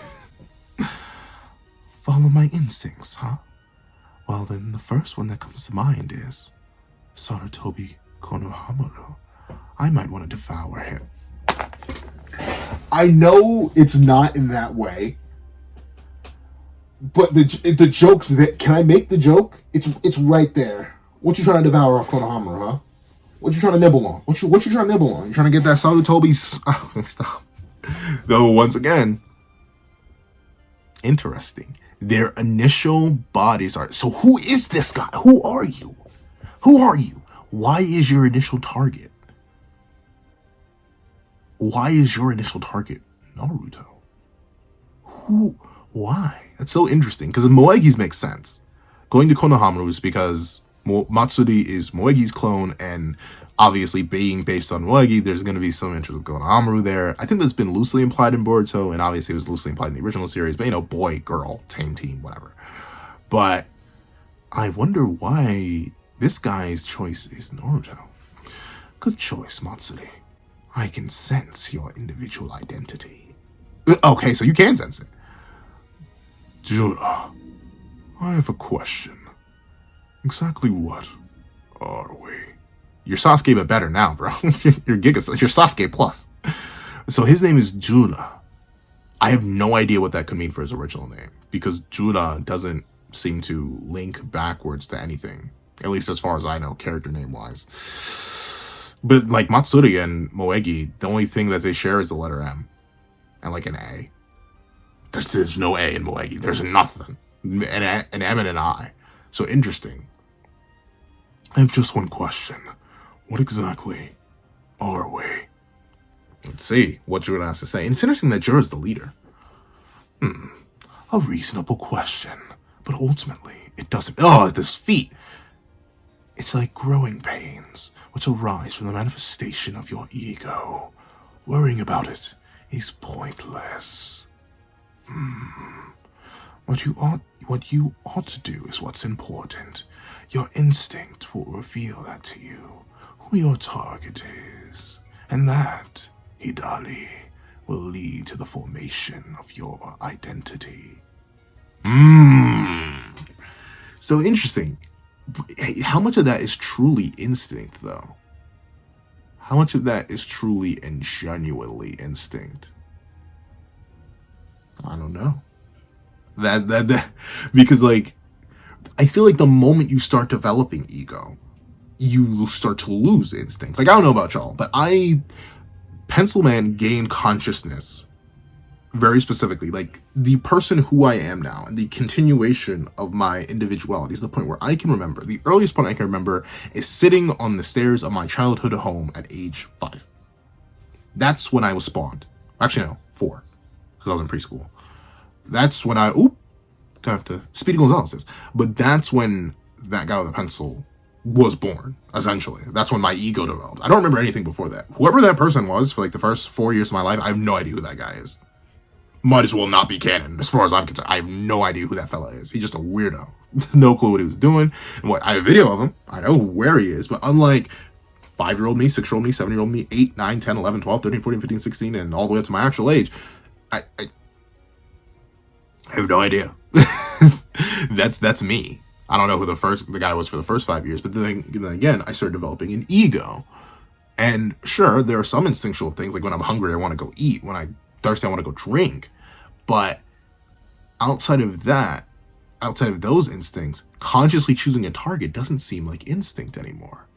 Follow my instincts, huh? Well then, the first one that comes to mind is Sarutobi Konohamaru. I might want to devour him. I know it's not in that way, but the joke's that. Can I make the joke? It's right there. What you trying to devour off Konohamaru, huh? What you trying to nibble on? What you trying to nibble on? You trying to get that Sarutobi's? Oh, stop. Though once again, interesting. Their initial bodies are... So who is this guy? Who are you? Who are you? Why is your initial target? Why is your initial target Naruto? Who? Why? That's so interesting. Because Moegi's makes sense. Going to Konohamaru is because Matsuri is Moegi's clone, and obviously being based on Moegi, there's going to be some interest with Konohamaru there. I think that's been loosely implied in Boruto, and obviously it was loosely implied in the original series, but boy, girl, same team, whatever. But I wonder why this guy's choice is Naruto. Good choice, Matsuri. I can sense your individual identity. Okay, so you can sense it. Jura, I have a question. Exactly what are we? You're Sasuke, but better now, bro. You're Sasuke plus. So his name is Jura. I have no idea what that could mean for his original name, because Jura doesn't seem to link backwards to anything, at least as far as I know, character name wise. But like Matsuri and Moegi, the only thing that they share is the letter M and like an A. There's no A in Moegi. There's nothing. An M and an I. So interesting. I have just one question. What exactly are we? Let's see what Jura has to say. And it's interesting that Jura's the leader. A reasonable question. But ultimately, it doesn't... Oh, this feat! It's like growing pains, which arise from the manifestation of your ego. Worrying about it is pointless. What you ought to do is what's important. Your instinct will reveal that to you, who your target is. And that, Hidari, will lead to the formation of your identity. So interesting. How much of that is truly instinct, though? How much of that is truly and genuinely instinct? I don't know. That because like I feel like the moment you start developing ego, you start to lose instinct. Like I don't know about y'all, but Pencil Man gained consciousness very specifically, like the person who I am now and the continuation of my individuality to the point where I can remember. The earliest point I can remember is sitting on the stairs of my childhood home at age 5. That's when I was spawned. Actually, no, 4, because I was in preschool. That's when gonna have to Speedy Gonzalez is. But that's when that guy with a pencil was born, essentially. That's when my ego developed. I don't remember anything before that. Whoever that person was for like the first 4 years of my life, I have no idea who that guy is. Might as well not be canon, as far as I'm concerned. I have no idea who that fella is. He's just a weirdo. No clue what he was doing. And I have a video of him. I know where he is, but unlike 5-year-old me, 6-year-old me, 7-year-old me, 8, 9, 10, 11, 12, 13, 14, 15, 16, and all the way up to my actual age, I have no idea. That's me. I don't know who the guy was for the first 5 years, but then again, I started developing an ego. And sure, there are some instinctual things, like when I'm hungry, I want to go eat. When I'm thirsty, I want to go drink. But outside of those instincts, consciously choosing a target doesn't seem like instinct anymore.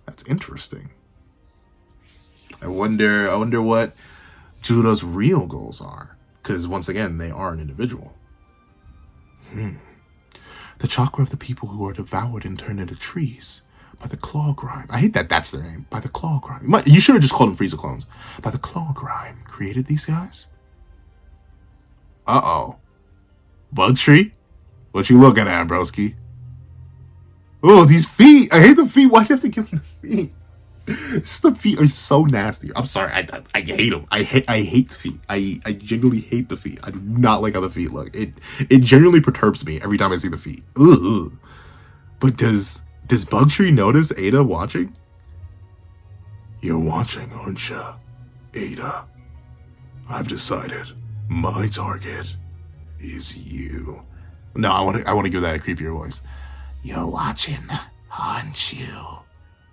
That's interesting. I wonder what Jura's real goals are. Because once again, they are an individual. The chakra of the people who are devoured and turned into trees by the claw grime. I hate that that's their name. By the claw grime. You should have just called them Frieza clones. By the claw grime created these guys? Uh-oh. Bug tree? What you looking at, broski? Oh, these feet. I hate the feet. Why do you have to give them the feet? The feet are so nasty. I'm sorry. I hate them. I hate feet. I genuinely hate the feet. I do not like how the feet look. It genuinely perturbs me every time I see the feet. Ugh. But does Bugtree notice Ada watching? You're watching, aren't you, Ada? I've decided my target is you. No, I want to give that a creepier voice. You're watching, aren't you,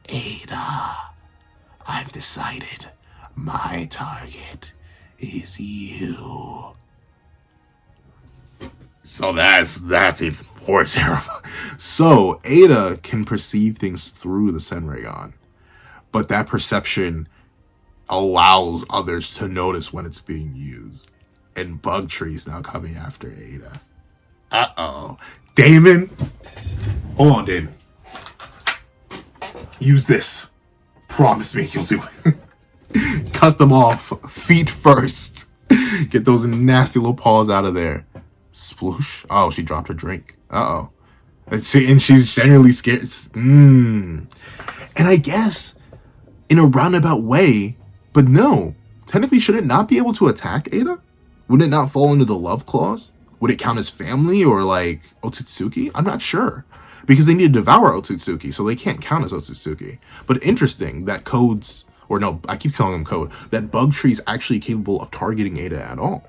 Ada? I've decided my target is you. So that's even more terrible. So Ada can perceive things through the Senreigan, but that perception allows others to notice when it's being used. And Bugtree's now coming after Ada. Uh-oh. Damon. Hold on, Damon. Use this. Promise me you'll do it. Cut them off. Feet first. Get those nasty little paws out of there. Sploosh. Oh, she dropped her drink. Uh-oh. And she's genuinely scared. And I guess, in a roundabout way, but no. Technically, should it not be able to attack Ada? Wouldn't it not fall into the love clause? Would it count as family or like Otsutsuki? I'm not sure. Because they need to devour Otsutsuki, so they can't count as Otsutsuki. But interesting that codes, or no, I keep calling them code, that Bug Tree is actually capable of targeting Ada at all.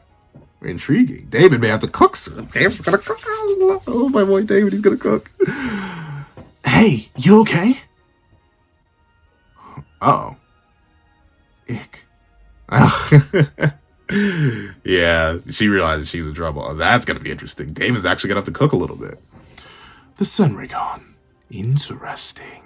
Intriguing. David may have to cook soon. David's gonna cook. Oh, my boy David, he's gonna cook. Hey, you okay? Uh-oh. Ick. Yeah, she realizes she's in trouble. Oh, that's gonna be interesting. Damon's actually gonna have to cook a little bit. The Senrigon. Interesting.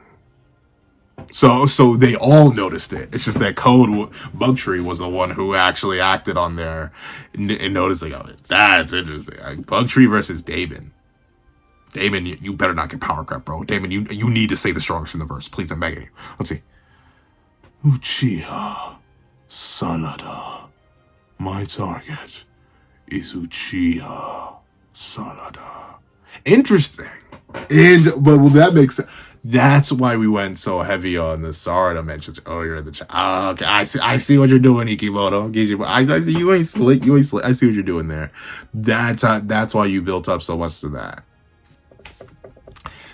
So they all noticed it. It's just that Bugtree was the one who actually acted on their noticing of it. That's interesting. Bugtree versus Damon. Damon, you better not get power cut, bro. Damon, you need to say the strongest in the verse. Please, I'm begging you. Let's see. Uchiha. Sanada. My target is Uchiha. Sanada. Interesting. But that makes sense. That's why we went so heavy on the Sarada mentions earlier in the chat. Okay, I see what you're doing, Ikimoto. I see you ain't slick. I see what you're doing there. That's why you built up so much to that.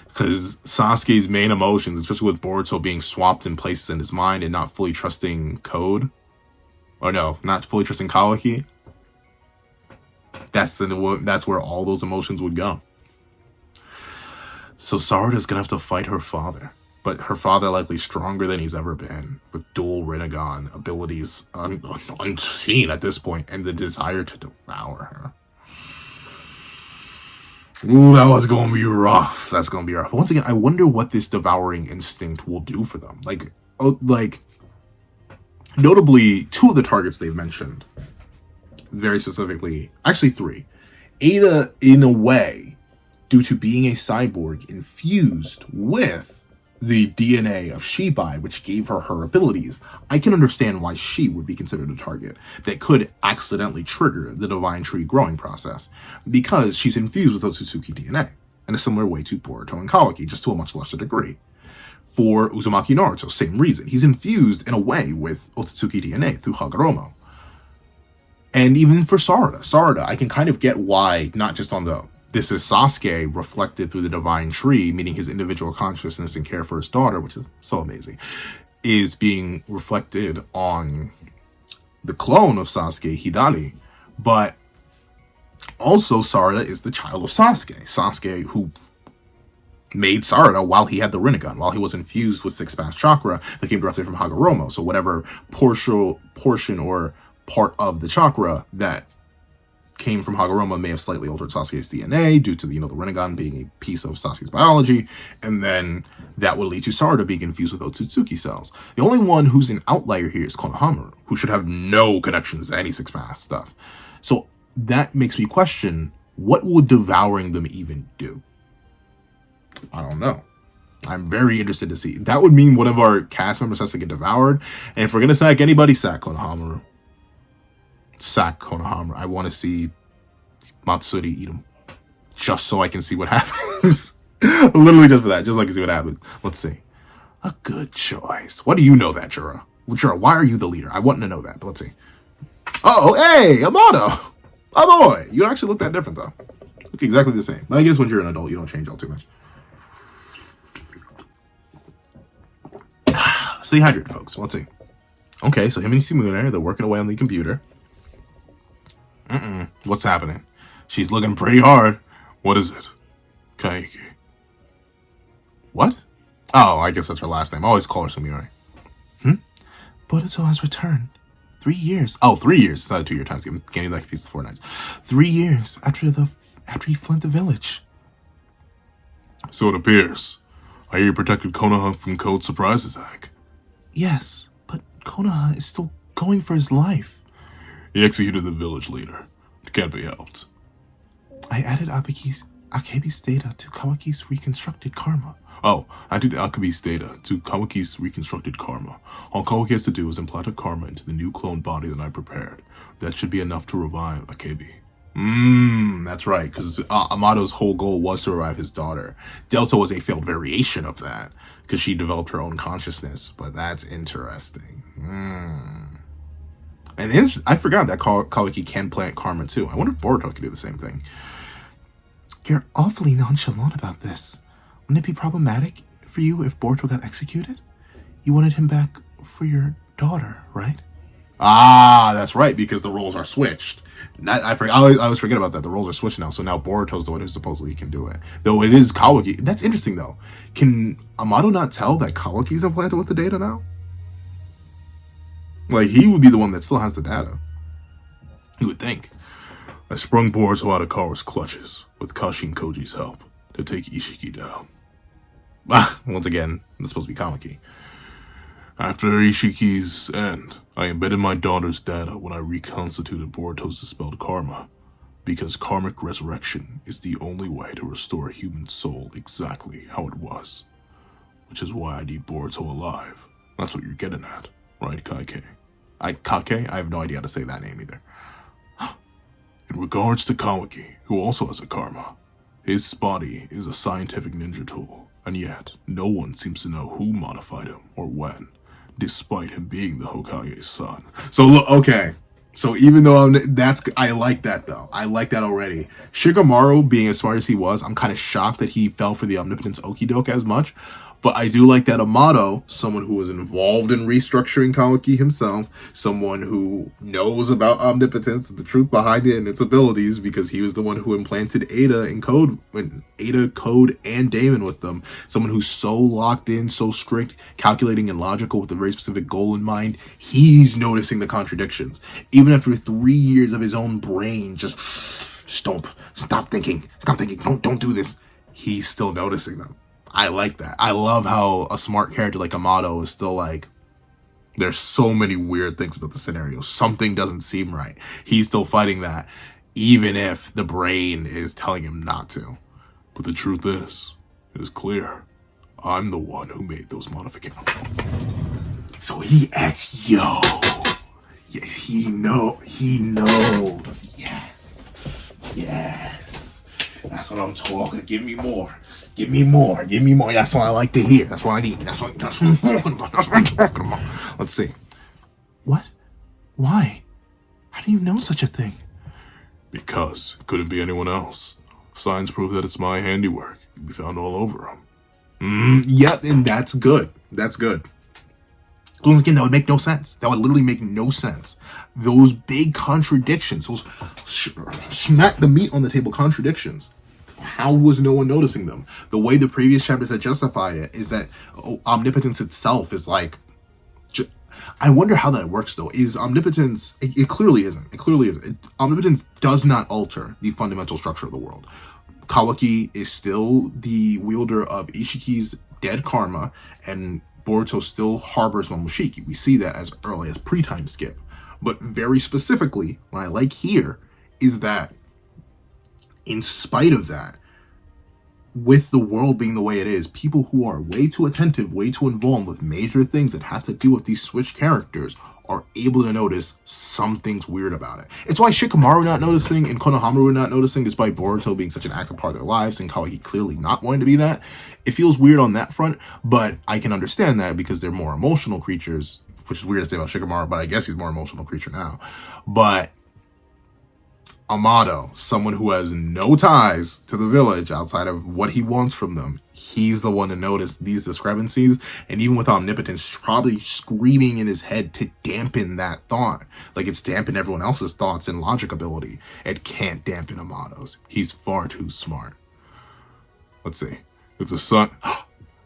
Because Sasuke's main emotions, especially with Boruto being swapped in places in his mind and not fully trusting Code, or no, not fully trusting Kawaki. That's where all those emotions would go. So Sarada's gonna have to fight her father, but her father likely stronger than he's ever been, with dual Rinnegan abilities unseen at this point, and the desire to devour her. Ooh, that was gonna be rough. That's gonna be rough. Once again, I wonder what this devouring instinct will do for them. Like notably, 2 of the targets they've mentioned, very specifically, actually 3. Ada, in a way, due to being a cyborg infused with the DNA of Shibai, which gave her her abilities, I can understand why she would be considered a target that could accidentally trigger the Divine Tree growing process, because she's infused with Otsutsuki DNA, in a similar way to Boruto and Kawaki, just to a much lesser degree. For Uzumaki Naruto, same reason. He's infused in a way with Otsutsuki DNA through Hagoromo. And even for Sarada, I can kind of get why, not just on the this is Sasuke reflected through the Divine Tree, meaning his individual consciousness and care for his daughter, which is so amazing, is being reflected on the clone of Sasuke, Hidari. But also Sarada is the child of Sasuke. Sasuke, who made Sarada while he had the Rinnegan, while he was infused with 6-path chakra that came directly from Hagoromo. So whatever portion or part of the chakra that came from Hagoromo may have slightly altered Sasuke's DNA due to the Rinnegan being a piece of Sasuke's biology, and then that would lead to Sarada being infused with Otsutsuki cells. The only one who's an outlier here is Konoha, who should have no connections to any 6-path stuff. So that makes me question, what would devouring them even do? I don't know. I'm very interested to see. That would mean one of our cast members has to get devoured, and if we're gonna sack anybody, sack Konoha. Sack Konoha. I want to see Matsuri eat him, just so I can see what happens. Literally just for that, just so I can see what happens. Let's see. A good choice. What do you know that, Jura? Jura, why are you the leader? I want to know that, but let's see. Oh, hey, Amado. Oh boy, you don't actually look that different though. Look exactly the same. But I guess when you're an adult, you don't change all too much. Stay hydrated, folks. Let's see. Okay, so him and Simune, they're working away on the computer. What's happening? She's looking pretty hard. What is it? Kaiki. What? Oh, I guess that's her last name. I always call her Simune. Boruto has returned. 3 years. Oh, 3 years. It's not a 2-year time skip. Getting that confused with 4 nights. 3 years after he fled the village. So it appears. I hear you protected Konoha from Code Surprise Attack. Yes, but Konoha is still going for his life. He executed the village leader. It can't be helped. I added Akebi's data to Kawaki's reconstructed karma. Oh, I did Akebi's data to Kawaki's reconstructed karma. All Kawaki has to do is implant a karma into the new clone body that I prepared. That should be enough to revive Akebi. That's right, because Amado's whole goal was to revive his daughter. Delta was a failed variation of that, because she developed her own consciousness, but that's interesting. And I forgot that Kawaki can plant karma too. I wonder if Boruto could do the same thing. You're awfully nonchalant about this. Wouldn't it be problematic for you if Boruto got executed? You wanted him back for your daughter, right? Ah, that's right, because the roles are switched. I always forget about that. The roles are switched now, so now Boruto's the one who supposedly can do it. Though it is Kawaki. That's interesting, though. Can Amado not tell that Kawaki's implanted with the data now? Like, he would be the one that still has the data. You would think. I sprung Boruto out of Kara's clutches, with Kashin Koji's help, to take Ishiki down. Once again, it's supposed to be Kawaki. After Ishiki's end, I embedded my daughter's data when I reconstituted Boruto's dispelled karma, because karmic resurrection is the only way to restore a human soul exactly how it was. Which is why I need Boruto alive. That's what you're getting at, right, Kake? Kake? I have no idea how to say that name either. In regards to Kawaki, who also has a karma, his body is a scientific ninja tool, and yet no one seems to know who modified him or when, despite him being the Hokage's son. So look, okay. So even though I like that though. I like that already. Shikamaru, being as smart as he was, I'm kind of shocked that he fell for the omnipotence okidoke as much. But I do like that Amado, someone who was involved in restructuring Kawaki himself, someone who knows about omnipotence, the truth behind it and its abilities, because he was the one who implanted Ada Code and Damon with them. Someone who's so locked in, so strict, calculating and logical with a very specific goal in mind. He's noticing the contradictions. Even after 3 years of his own brain, just stop thinking, don't do this. He's still noticing them. I like that. I love how a smart character like Amado is still like, there's so many weird things about the scenario. Something doesn't seem right. He's still fighting that, even if the brain is telling him not to. But the truth is, it is clear. I'm the one who made those modifications. So he acts, yo. Yes, he knows. Yes. That's what I'm talking. Give me more. That's what I like to hear. That's what I need. That's what I'm talking about. Let's see. What? Why? How do you know such a thing? Because it couldn't be anyone else. Signs prove that it's my handiwork. It can be found all over him. Yeah, and that's good. That's good. Once again, that would make no sense. That would literally make no sense. Those big contradictions, those smack the meat on the table contradictions. How was no one noticing them? The way the previous chapters had justified it is that omnipotence itself is like... I wonder how that works, though. Is omnipotence... It clearly isn't. Omnipotence does not alter the fundamental structure of the world. Kawaki is still the wielder of Ishiki's dead karma, and Boruto still harbors Momoshiki. We see that as early as pre-time skip. But very specifically, what I like here is that in spite of that, with the world being the way it is, people who are way too attentive, way too involved with major things that have to do with these switch characters are able to notice something's weird about it. It's why Shikamaru not noticing and Konohamaru not noticing, despite Boruto being such an active part of their lives and Kawaki clearly not wanting to be that. It feels weird on that front, but I can understand that because they're more emotional creatures, which is weird to say about Shikamaru, but I guess he's a more emotional creature now. But Amado, someone who has no ties to the village outside of what he wants from them, he's the one to notice these discrepancies, and even with omnipotence probably screaming in his head to dampen that thought. Like it's dampened everyone else's thoughts and logic ability. It can't dampen Amado's. He's far too smart. Let's see. It's a son.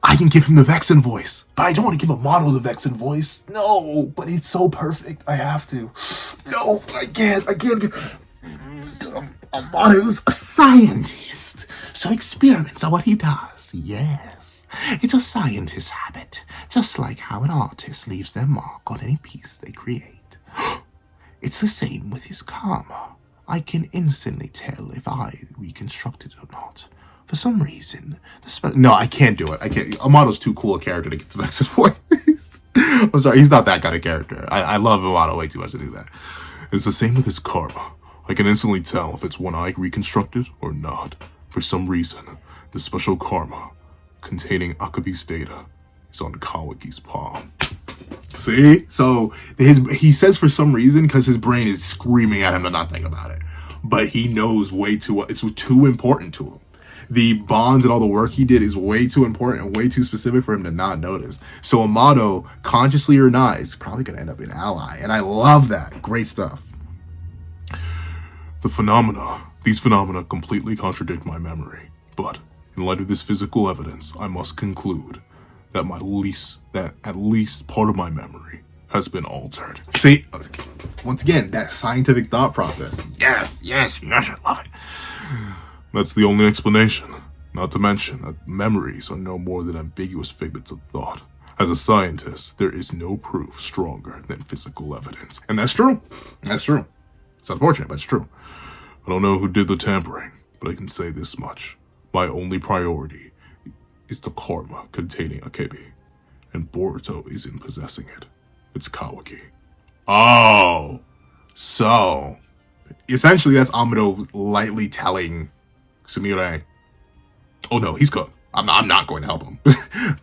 I can give him the Vexen voice, but I don't want to give Amado the Vexen voice. No, but it's so perfect. I have to. No, I can't. Amado's a scientist, so experiments are what he does, yes. It's a scientist's habit, just like how an artist leaves their mark on any piece they create. It's the same with his karma. I can instantly tell if I reconstructed it or not. For some reason, no, I can't do it. I can't. Amado's too cool a character to get the Vex's voice. I'm sorry, he's not that kind of character. I love Amado way too much to do that. It's the same with his karma. I can instantly tell if it's one I reconstructed or not. For some reason, the special karma containing Akabe's data is on Kawaki's palm. See? So he says for some reason because his brain is screaming at him to not think about it. But he knows way too, it's too important to him. The bonds and all the work he did is way too important and way too specific for him to not notice. So Amado, consciously or not, is probably going to end up an ally. And I love that. Great stuff. These phenomena completely contradict my memory. But in light of this physical evidence, I must conclude that at least part of my memory has been altered. See, once again, that scientific thought process. Yes, I love it. That's the only explanation. Not to mention that memories are no more than ambiguous figments of thought. As a scientist, there is no proof stronger than physical evidence. And that's true. That's true. It's unfortunate, but it's true. I don't know who did the tampering, but I can say this much. My only priority is the karma containing Akabe, and Boruto isn't possessing it. It's Kawaki. Oh, so essentially that's Amado lightly telling Sumire, oh no, he's cooked. I'm not going to help him.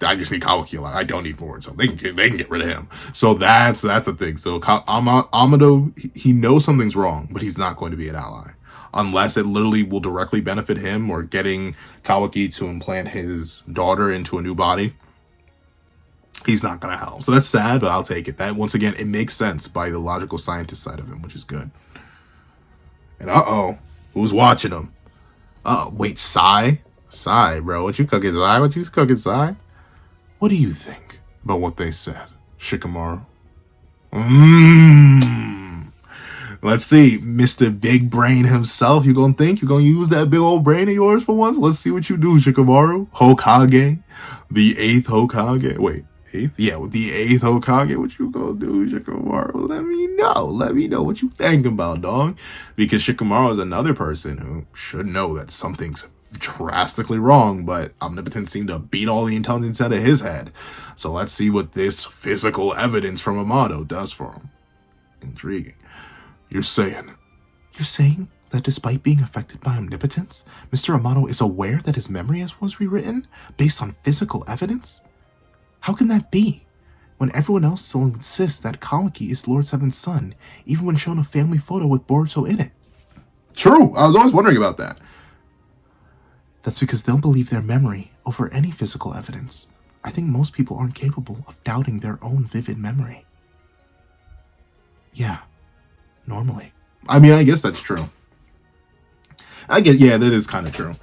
I just need Kawaki alive. I don't need Boruto. They can get rid of him. So that's the thing. So Amado, he knows something's wrong, but he's not going to be an ally. Unless it literally will directly benefit him or getting Kawaki to implant his daughter into a new body. He's not going to help. So that's sad, but I'll take it. That, once again, it makes sense by the logical scientist side of him, which is good. And who's watching him? Wait, Sai? Sai, bro. What you cooking, Sai? What you cooking, Sai? What do you think about what they said, Shikamaru? Let's see, Mr. Big Brain himself. You gonna use that big old brain of yours for once? Let's see what you do, Shikamaru. Hokage, the 8th Hokage. Wait, 8th? Yeah, with the 8th Hokage. What you gonna do, Shikamaru? Let me know what you think about, dog. Because Shikamaru is another person who should know that something's drastically wrong, but Omnipotence seemed to beat all the intelligence out of his head. So let's see what this physical evidence from Amado does for him. Intriguing. You're saying that despite being affected by omnipotence, Mr. Amado is aware that his memory was rewritten based on physical evidence? How can that be, when everyone else still insists that Kawaki is Lord Seven's son, even when shown a family photo with Boruto in it? True, I was always wondering about that. That's because they'll believe their memory over any physical evidence. I think most people aren't capable of doubting their own vivid memory. Yeah. Normally. I mean, I guess that's true. That is kind of true.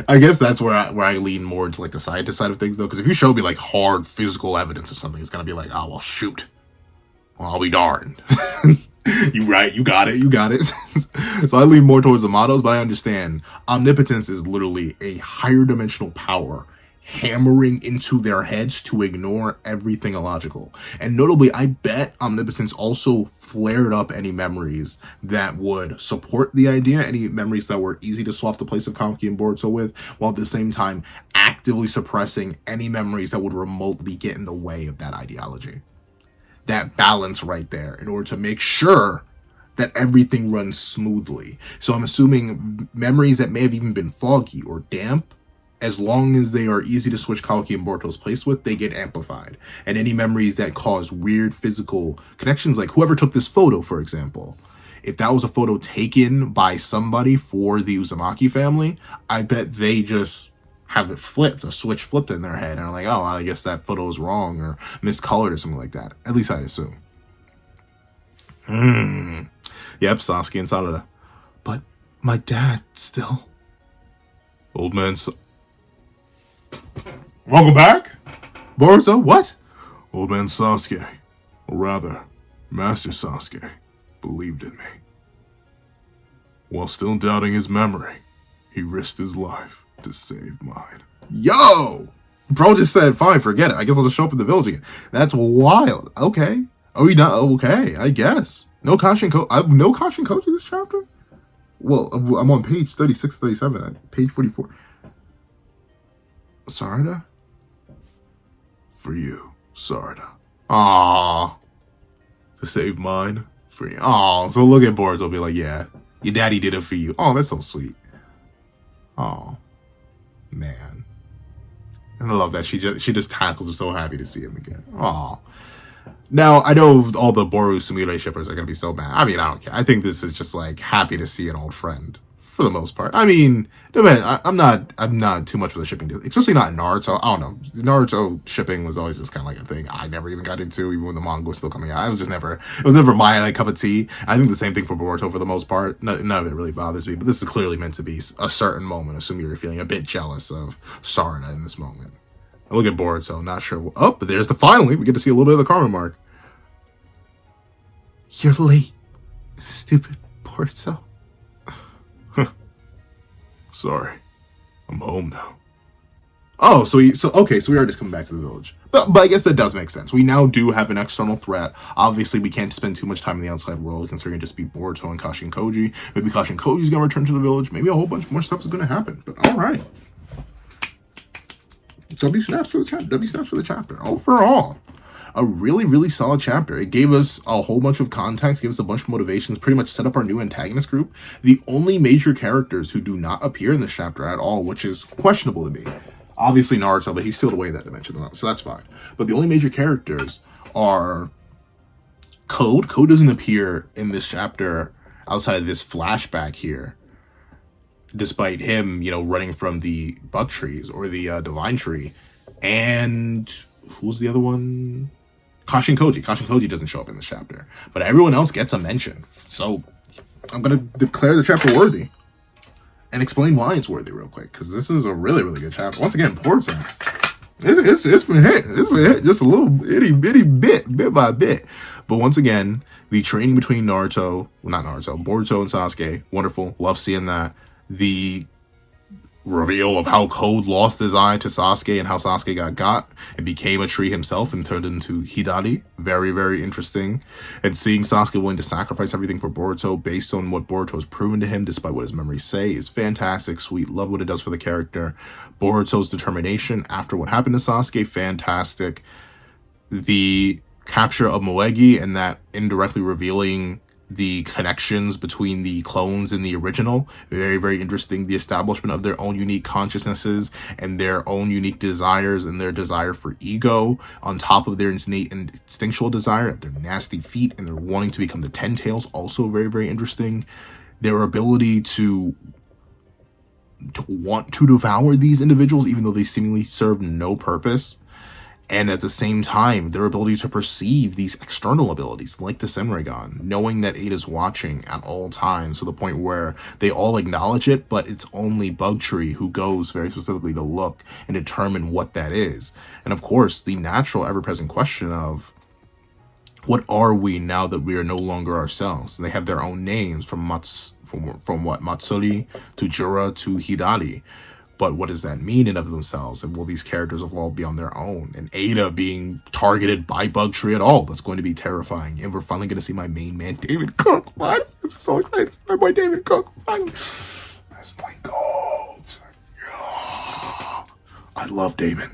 I guess that's where I lean more into like the scientist side of things, though, because if you show me like hard physical evidence of something, it's gonna be like, oh well, shoot. Well, I'll be darned. You right, you got it. So I lean more towards Amado's, but I understand omnipotence is literally a higher dimensional power hammering into their heads to ignore everything illogical. And notably, I bet omnipotence also flared up any memories that would support the idea, any memories that were easy to swap the place of Kawaki and Boruto with, while at the same time actively suppressing any memories that would remotely get in the way of that ideology. That balance right there, in order to make sure that everything runs smoothly. So I'm assuming memories that may have even been foggy or damp, as long as they are easy to switch Kawaki and Boruto's place with, they get amplified. And any memories that cause weird physical connections, like whoever took this photo, for example, if that was a photo taken by somebody for the Uzumaki family, I bet they just have it flipped, a switch flipped in their head, and are like, oh, I guess that photo is wrong or miscolored or something like that. At least I'd assume. Yep, Sasuke and Sarada. But my dad still... Old man... Welcome back? Boruto, what? Old man Sasuke, or rather, Master Sasuke, believed in me. While still doubting his memory, he risked his life to save mine. Yo! Bro just said, fine, forget it. I guess I'll just show up in the village again. That's wild. Okay. Oh, you not? Okay, I guess. No Kashin Koji. I have no Kashin Koji this chapter? Well, I'm on page 36, 37, page 44. Sarada? For you, Sarada. Aww. To save mine? For you. Aww. So look at Boruto be like, yeah, your daddy did it for you. Oh, that's so sweet. Oh, man. And I love that she just tackles him, so happy to see him again. Aww. Now, I know all the Boru Sumire shippers are going to be so mad. I mean, I don't care. I think this is just, like, happy to see an old friend, for the most part. I mean, I'm not too much for the shipping deal, especially not in Naruto. I don't know. Naruto shipping was always just kind of like a thing I never even got into, even when the manga was still coming out. It was never my, like, cup of tea. I think the same thing for Boruto for the most part. None of it really bothers me, but this is clearly meant to be a certain moment of Sumire feeling a bit jealous of Sarada in this moment. Look at Boruto, not sure. Oh, but there's finally, we get to see a little bit of the karma mark. You're late, stupid Boruto. Sorry, I'm home now. Oh, so we are just coming back to the village. But I guess that does make sense. We now do have an external threat. Obviously, we can't spend too much time in the outside world, considering it just be Boruto and Kashin Koji. Maybe Kashin Koji's gonna return to the village. Maybe a whole bunch more stuff is gonna happen. But all right. W snaps for the chapter. W snaps for the chapter. Overall, a really, really solid chapter. It gave us a whole bunch of context, gave us a bunch of motivations, pretty much set up our new antagonist group. The only major characters who do not appear in this chapter at all, which is questionable to me. Obviously Naruto, but he's still away in that dimension, so that's fine. But the only major characters are Code. Code doesn't appear in this chapter outside of this flashback here. Despite him, running from the bug trees or the divine tree. And who's the other one? Kashin Koji. Kashin Koji doesn't show up in this chapter. But everyone else gets a mention. So I'm going to declare the chapter worthy. And explain why it's worthy real quick. Because this is a really, really good chapter. Once again, Porto. It's been hit. It's been hit just a little itty bitty bit by bit. But once again, the training between Boruto and Sasuke. Wonderful. Love seeing that. The reveal of how Code lost his eye to Sasuke and how Sasuke got and became a tree himself and turned into Hidari. Very, very interesting. And seeing Sasuke willing to sacrifice everything for Boruto based on what Boruto has proven to him, despite what his memories say, is fantastic, sweet. Love what it does for the character. Boruto's determination after what happened to Sasuke, fantastic. The capture of Moegi and that indirectly revealing the connections between the clones and the original, very, very interesting. The establishment of their own unique consciousnesses and their own unique desires and their desire for ego on top of their innate and instinctual desire, their nasty feet and their wanting to become the Ten Tails, also very, very interesting. Their ability to want to devour these individuals even though they seemingly serve no purpose. And at the same time, their ability to perceive these external abilities, like the Senrigan, knowing that Ada's watching at all times, to the point where they all acknowledge it, but it's only Bugtree who goes very specifically to look and determine what that is. And of course, the natural, ever-present question of, what are we now that we are no longer ourselves? And they have their own names, from Matsuri to Jura to Hidari. But what does that mean in of themselves? And will these characters evolve beyond their own? And Ada being targeted by Bugtree at all, that's going to be terrifying. And we're finally going to see my main man, David Cook. What? I'm so excited to see my boy David Cook. That's my gold. I love Damon.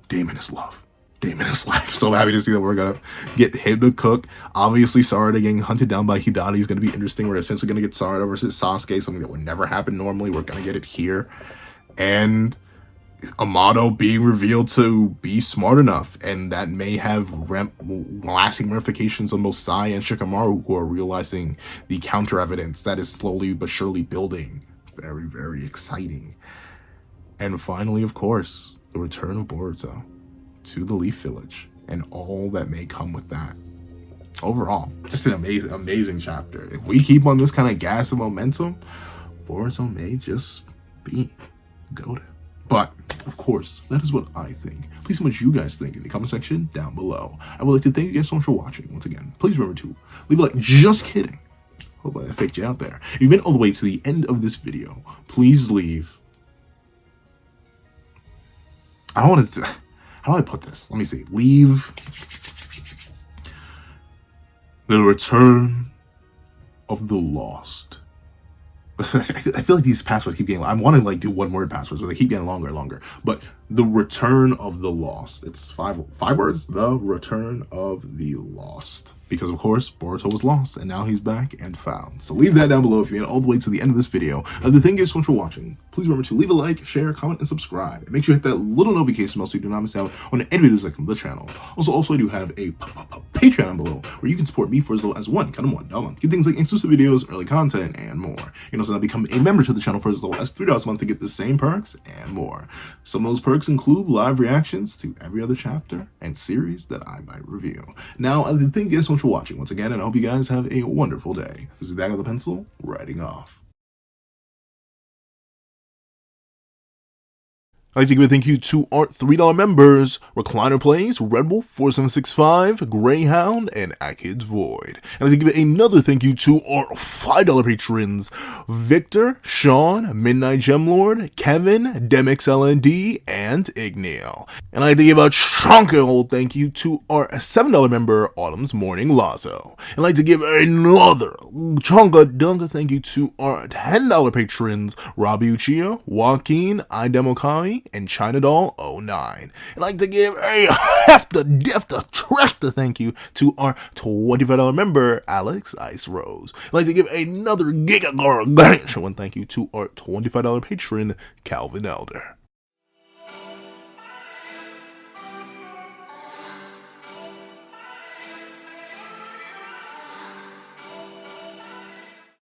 Damon is love. Damon is life. So happy to see that we're going to get him to cook. Obviously, Sarada getting hunted down by Hidari is going to be interesting. We're essentially going to get Sarada versus Sasuke, something that would never happen normally. We're going to get it here. And Amado being revealed to be smart enough, and that may have lasting ramifications on both Sai and Shikamaru, who are realizing the counter evidence that is slowly but surely building. Very, very exciting. And finally, of course, the return of Boruto to the Leaf Village and all that may come with that. Overall, just an amazing chapter. If we keep on this kind of gas and momentum, Boruto may just be goated. But, of course, that is what I think. Please see what you guys think in the comment section down below. I would like to thank you guys so much for watching. Once again, please remember to leave a like. Just kidding. Hope I faked you out there. If you've been all the way to the end of this video, please leave. How do I put this? Let me see. Leave The Return of the Lost. I feel like these passwords keep getting. I want to like do one word passwords, but they keep getting longer and longer. But the Return of the Lost. It's five words. The Return of the Lost. Because of course Boruto was lost and now he's back and found. So leave that down below if you made it all the way to the end of this video. The thing is, once you're watching, please remember to leave a like, share, comment, and subscribe. And make sure you hit that little notification bell so you do not miss out on any videos like from the channel. Also I do have a Patreon down below where you can support me for as low as $1 a month. Get things like exclusive videos, early content, and more. You can also now become a member to the channel for as low as $3 a month to get the same perks and more. Some of those perks include live reactions to every other chapter and series that I might review. Now, the thing is, once you're watching once again, and I hope you guys have a wonderful day. This is Dag with the Pencil, writing off. I'd like to give a thank you to our $3 members, Recliner Plays, Red Wolf 4765, Greyhound, and Akid's Void. And I'd like to give another thank you to our $5 patrons, Victor, Sean, Midnight Gemlord, Kevin, Demix LND, and Igneal. And I'd like to give a chunky old thank you to our $7 member, Autumn's Morning Lazo. And I'd like to give another chunka thank you to our $10 patrons, Robbie Uchiha, Joaquin, Idemokai, and China Doll 09. I'd like to give a tractor thank you to our $25 member, Alex Ice Rose. I'd like to give another giga gargantuan thank you to our $25 patron, Calvin Elder.